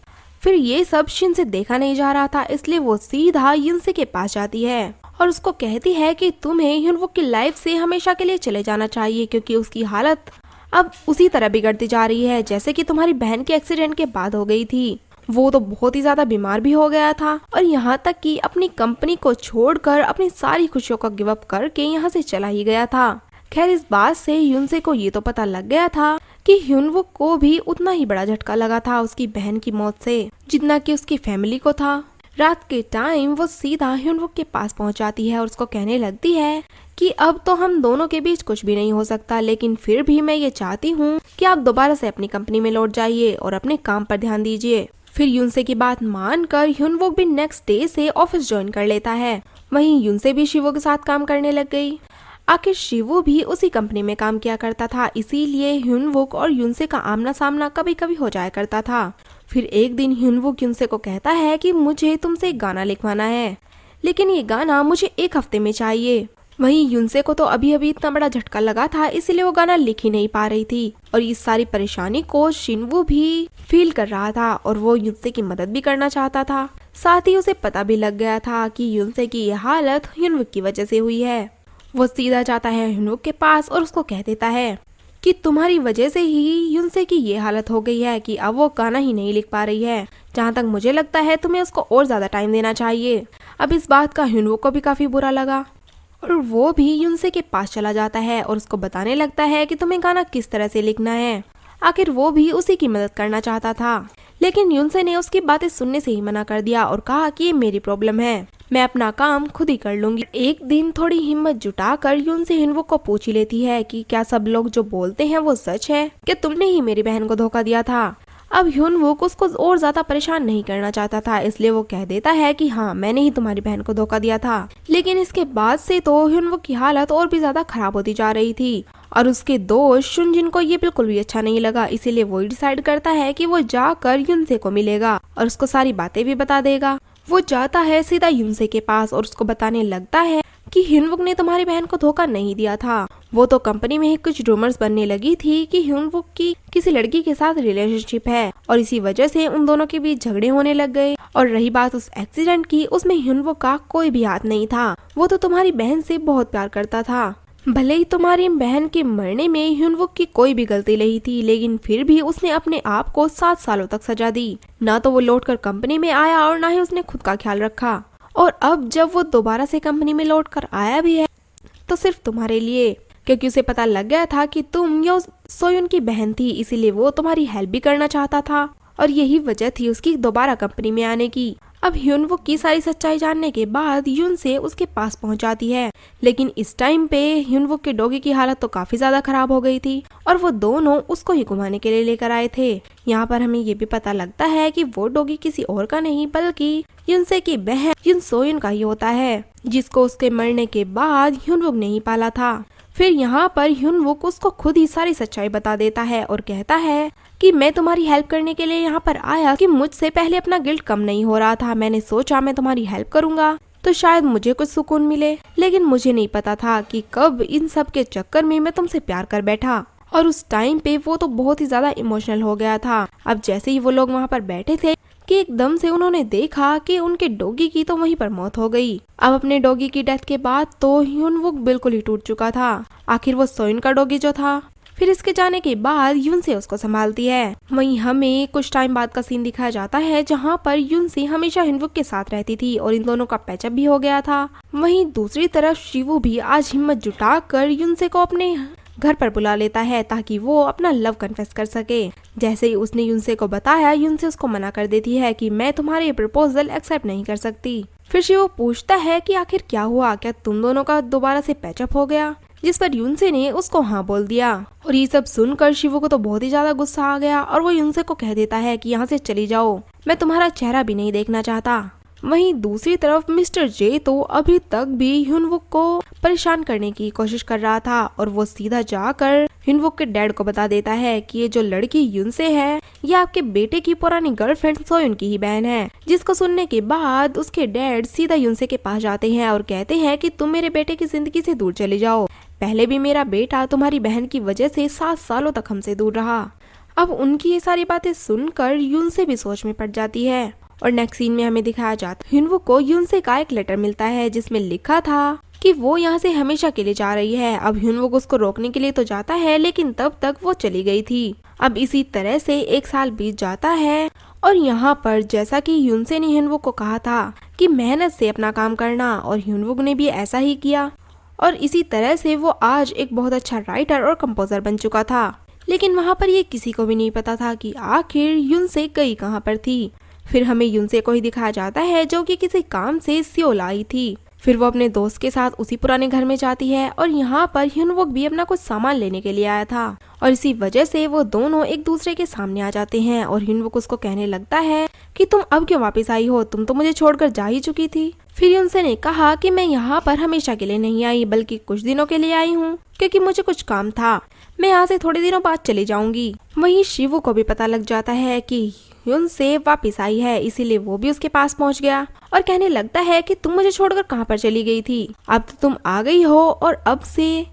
फिर ये सब शिन से देखा नहीं जा रहा था, इसलिए वो सीधा युनसे के पास जाती है और उसको कहती है कि तुम्हें हिनवुक की लाइफ से हमेशा के लिए चले जाना चाहिए क्योंकि उसकी हालत अब उसी तरह बिगड़ती जा रही है जैसे कि तुम्हारी बहन के एक्सीडेंट के बाद हो गई थी। वो तो बहुत ही ज्यादा बीमार भी हो गया था और यहाँ तक कि अपनी कंपनी को छोड़कर अपनी सारी खुशियों का गिव अप करके यहाँ से चला ही गया था। खैर इस बात से यूनसे को ये तो पता लग गया था कि हिनवुक को भी उतना ही बड़ा झटका लगा था उसकी बहन की मौत से जितना कि उसकी फैमिली को था। रात के टाइम वो सीधा हिनवुक के पास पहुंच जाती है और उसको कहने लगती है कि अब तो हम दोनों के बीच कुछ भी नहीं हो सकता, लेकिन फिर भी मैं ये चाहती हूँ कि आप दोबारा से अपनी कंपनी में लौट जाइए और अपने काम पर ध्यान दीजिए। फिर यूनसे की बात मानकर हिनवुक भी नेक्स्ट डे से ऑफिस ज्वाइन कर लेता है। वहीं यूनसे भी शिवो के साथ काम करने लग गई। आखिर शिवो भी उसी कंपनी में काम किया करता था, इसीलिए हिनवुक और यूनसे का आमना सामना कभी कभी हो जाया करता था। फिर एक दिन हिनवुक यूनसे को कहता है कि मुझे तुमसे एक गाना लिखवाना है, लेकिन ये गाना मुझे एक हफ्ते में चाहिए। वहीं यूनसे को तो अभी अभी इतना बड़ा झटका लगा था, इसीलिए वो गाना लिख ही नहीं पा रही थी और इस सारी परेशानी को शिनवू भी फील कर रहा था और वो यूनसे की मदद भी करना चाहता था। साथ ही उसे पता भी लग गया था कि यूनसे की ये हालत हिनवुक की वजह से हुई है। वो सीधा जाता है हिनवुक के पास और उसको कह देता है कि तुम्हारी वजह से ही यूनसे की ये हालत हो गई है कि अब वो गाना ही नहीं लिख पा रही है। जहाँ तक मुझे लगता है तुम्हें उसको और ज्यादा टाइम देना चाहिए। अब इस बात का हिनवुक को भी काफी बुरा लगा और वो भी यूनसे के पास चला जाता है और उसको बताने लगता है कि तुम्हें गाना किस तरह से लिखना है। आखिर वो भी उसी की मदद करना चाहता था, लेकिन यूनसे ने उसकी बातें सुनने से ही मना कर दिया और कहा कि ये मेरी प्रॉब्लम है, मैं अपना काम खुद ही कर लूंगी। एक दिन थोड़ी हिम्मत जुटाकर यूनसे हिनवुक को पूछ ही लेती है कि क्या सब लोग जो बोलते हैं वो सच है, क्या तुमने ही मेरी बहन को धोखा दिया था। अब हिनवुक उसको और ज्यादा परेशान नहीं करना चाहता था, इसलिए वो कह देता है कि हाँ मैंने ही तुम्हारी बहन को धोखा दिया था। लेकिन इसके बाद से तो हिनवुक की हालत और भी ज्यादा खराब होती जा रही थी और उसके दोस्त शुनजिन को ये बिल्कुल भी अच्छा नहीं लगा, इसीलिए वो डिसाइड करता है कि वो जाकर यूनसे को मिलेगा और उसको सारी बातें भी बता देगा। वो जाता है सीधा यूनसे के पास और उसको बताने लगता है कि हिनवुक ने तुम्हारी बहन को धोखा नहीं दिया था। वो तो कंपनी में ही कुछ रूमर्स बनने लगी थी कि हिनवुक की किसी लड़की के साथ रिलेशनशिप है और इसी वजह से उन दोनों के बीच झगड़े होने लग गए। और रही बात उस एक्सीडेंट की, उसमें हिनवुक का कोई भी हाथ नहीं था। वो तो तुम्हारी बहन से बहुत प्यार करता था। भले ही तुम्हारी बहन के मरने में हिनवुक की कोई भी गलती नहीं थी, लेकिन फिर भी उसने अपने आप को 7 सालों तक सजा दी। ना तो वो लौटकर कंपनी में आया और ना ही उसने खुद का ख्याल रखा। और अब जब वो दोबारा से कंपनी में लौटकर आया भी है तो सिर्फ तुम्हारे लिए, क्योंकि उसे पता लग गया था कि तुम यो सोयुन की बहन थी, इसीलिए वो तुम्हारी हेल्प भी करना चाहता था और यही वजह थी उसकी दोबारा कंपनी में आने की। अब ह्यूनवुक की सारी सच्चाई जानने के बाद यून से उसके पास पहुंच जाती है, लेकिन इस टाइम पे ह्यूनवुक के डॉगी की हालत तो काफी ज्यादा खराब हो गई थी और वो दोनों उसको ही घुमाने के लिए लेकर आए थे। यहाँ पर हमें ये भी पता लगता है कि वो डॉगी किसी और का नहीं बल्कि यूनसे की बहन यून सोयुन का ही होता है, जिसको उसके मरने के बाद ह्यूनवुक ने ही पाला था। फिर यहाँ पर ह्यूनवुक उसको खुद ही सारी सच्चाई बता देता है और कहता है कि मैं तुम्हारी हेल्प करने के लिए यहाँ पर आया कि मुझसे पहले अपना गिल्ट कम नहीं हो रहा था। मैंने सोचा मैं तुम्हारी हेल्प करूंगा तो शायद मुझे कुछ सुकून मिले, लेकिन मुझे नहीं पता था कि कब इन सब के चक्कर में मैं तुमसे प्यार कर बैठा। और उस टाइम पे वो तो बहुत ही ज्यादा इमोशनल हो गया था। अब जैसे ही वो लोग वहाँ पर बैठे थे कि एकदम से उन्होंने देखा कि उनके डॉगी की तो वहीं पर मौत हो गई। अब अपने डॉगी की डेथ के बाद तो ह्यूनवुक बिल्कुल ही टूट चुका था। आखिर वो सोइन का डॉगी जो था। फिर इसके जाने के बाद यूनसे उसको संभालती है। वहीं हमें कुछ टाइम बाद का सीन दिखाया जाता है जहाँ पर यूनसे हमेशा ह्यूनवुक के साथ रहती थी और इन दोनों का पैचअप भी हो गया था। वहीं दूसरी तरफ शिवू भी आज हिम्मत जुटाकर यूनसे को अपने घर पर बुला लेता है ताकि वो अपना लव कन्फेस कर सके। जैसे ही उसने यूनसे को बताया, यूनसे उसको मना कर देती है कि मैं तुम्हारे प्रपोजल एक्सेप्ट नहीं कर सकती। फिर शिवू पूछता है कि आखिर क्या हुआ, क्या तुम दोनों का दोबारा से पैचअप हो गया, जिस पर यूनसे ने उसको हाँ बोल दिया। और ये सब सुनकर शिवू को तो बहुत ही ज्यादा गुस्सा आ गया और वो यूनसे को कह देता है कि यहाँ से चली जाओ, मैं तुम्हारा चेहरा भी नहीं देखना चाहता। वहीं दूसरी तरफ मिस्टर जे तो अभी तक भी ह्यूनवुक को परेशान करने की कोशिश कर रहा था और वो सीधा जाकर ह्यूनवुक के डैड को बता देता है कि ये जो लड़की यूनसे है ये आपके बेटे की पुरानी गर्लफ्रेंड सोयुन की ही बहन है। जिसको सुनने के बाद उसके डैड सीधा यूनसे के पास जाते हैं और कहते हैं कि तुम मेरे बेटे की जिंदगी से दूर चले जाओ। पहले भी मेरा बेटा तुम्हारी बहन की वजह से 7 सालों तक हमसे दूर रहा। अब उनकी ये सारी बातें सुनकर यूनसे भी सोच में पड़ जाती है। और नेक्स्ट सीन में हमें दिखाया जाता है ह्यूनवुक को यूनसे का एक लेटर मिलता है जिसमें लिखा था कि वो यहाँ से हमेशा के लिए जा रही है। अब ह्यूनवुक उसको रोकने के लिए तो जाता है, लेकिन तब तक वो चली गई थी। अब इसी तरह से 1 साल बीत जाता है और यहाँ पर जैसा कि यूनसे ने ह्यूनवुक को कहा था कि मेहनत से अपना काम करना, और ह्यूनवुक ने भी ऐसा ही किया और इसी तरह से वो आज एक बहुत अच्छा राइटर और कंपोजर बन चुका था। लेकिन वहाँ पर ये किसी को भी नहीं पता था कि आखिर यूनसे गई कहाँ पर थी। फिर हमें यूनसे को ही दिखाया जाता है जो कि किसी काम से सियोल आई थी। फिर वो अपने दोस्त के साथ उसी पुराने घर में जाती है और यहाँ पर ह्यूनवुक भी अपना कुछ सामान लेने के लिए आया था और इसी वजह से वो दोनों एक दूसरे के सामने आ जाते हैं और ह्यूनवुक उसको कहने लगता है कि तुम अब क्यों वापस आई हो, तुम तो मुझे छोड़कर जा ही चुकी थी। फिर यूनसे ने कहा कि मैं यहाँ पर हमेशा के लिए नहीं आई बल्कि कुछ दिनों के लिए आई हूँ क्योंकि मुझे कुछ काम था, मैं यहाँ से थोड़े दिनों बाद चली जाऊंगी। वहीं शिवू को भी पता लग जाता है कि यूनसे वापस आई है, इसीलिए वो भी उसके पास पहुंच गया और कहने लगता है कि तुम मुझे छोड़कर कहाँ पर चली गई थी, अब तो तुम आ गई हो और अब से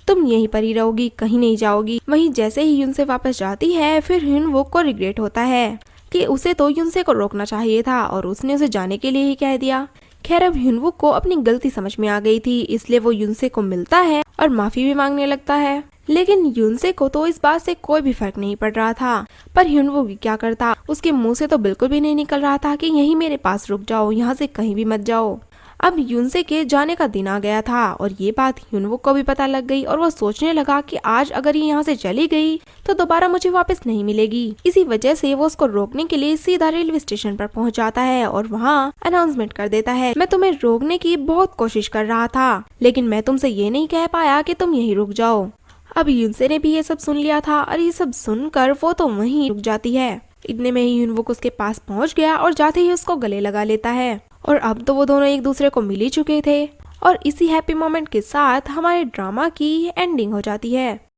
तुम यहीं पर ही रहोगी, कहीं नहीं जाओगी। वहीं जैसे ही यूनसे वापस जाती है फिर ह्यूनवुक को रिग्रेट होता है कि उसे तो यूनसे को रोकना चाहिए था और उसने उसे जाने के लिए ही कह दिया। खैर अब ह्यूनवुक को अपनी गलती समझ में आ गई थी, इसलिए वो यूनसे को मिलता है और माफी भी मांगने लगता है। लेकिन यूनसे को तो इस बात से कोई भी फर्क नहीं पड़ रहा था, पर ह्यूनवुक क्या करता, उसके मुंह से तो बिल्कुल भी नहीं निकल रहा था कि यहीं मेरे पास रुक जाओ, यहाँ से कहीं भी मत जाओ। अब यूनसे के जाने का दिन आ गया था और ये बात ह्यूनवुक को भी पता लग गई और वो सोचने लगा कि आज अगर ये यहाँ से चली गई तो दोबारा मुझे वापस नहीं मिलेगी। इसी वजह से वो उसको रोकने के लिए सीधा रेलवे स्टेशन पर पहुंच जाता है और वहाँ अनाउंसमेंट कर देता है, मैं तुम्हें रोकने की बहुत कोशिश कर रहा था लेकिन मैं तुमसे ये नहीं कह पाया कि तुम यहीं रुक जाओ। अब यूनसे ने भी ये सब सुन लिया था और ये सब सुनकर वो तो वहीं रुक जाती है। इतने में ही ह्यूनवुक उसके पास पहुंच गया और जाते ही उसको गले लगा लेता है और अब तो वो दोनों एक दूसरे को मिल ही चुके थे और इसी हैप्पी मोमेंट के साथ हमारे ड्रामा की एंडिंग हो जाती है।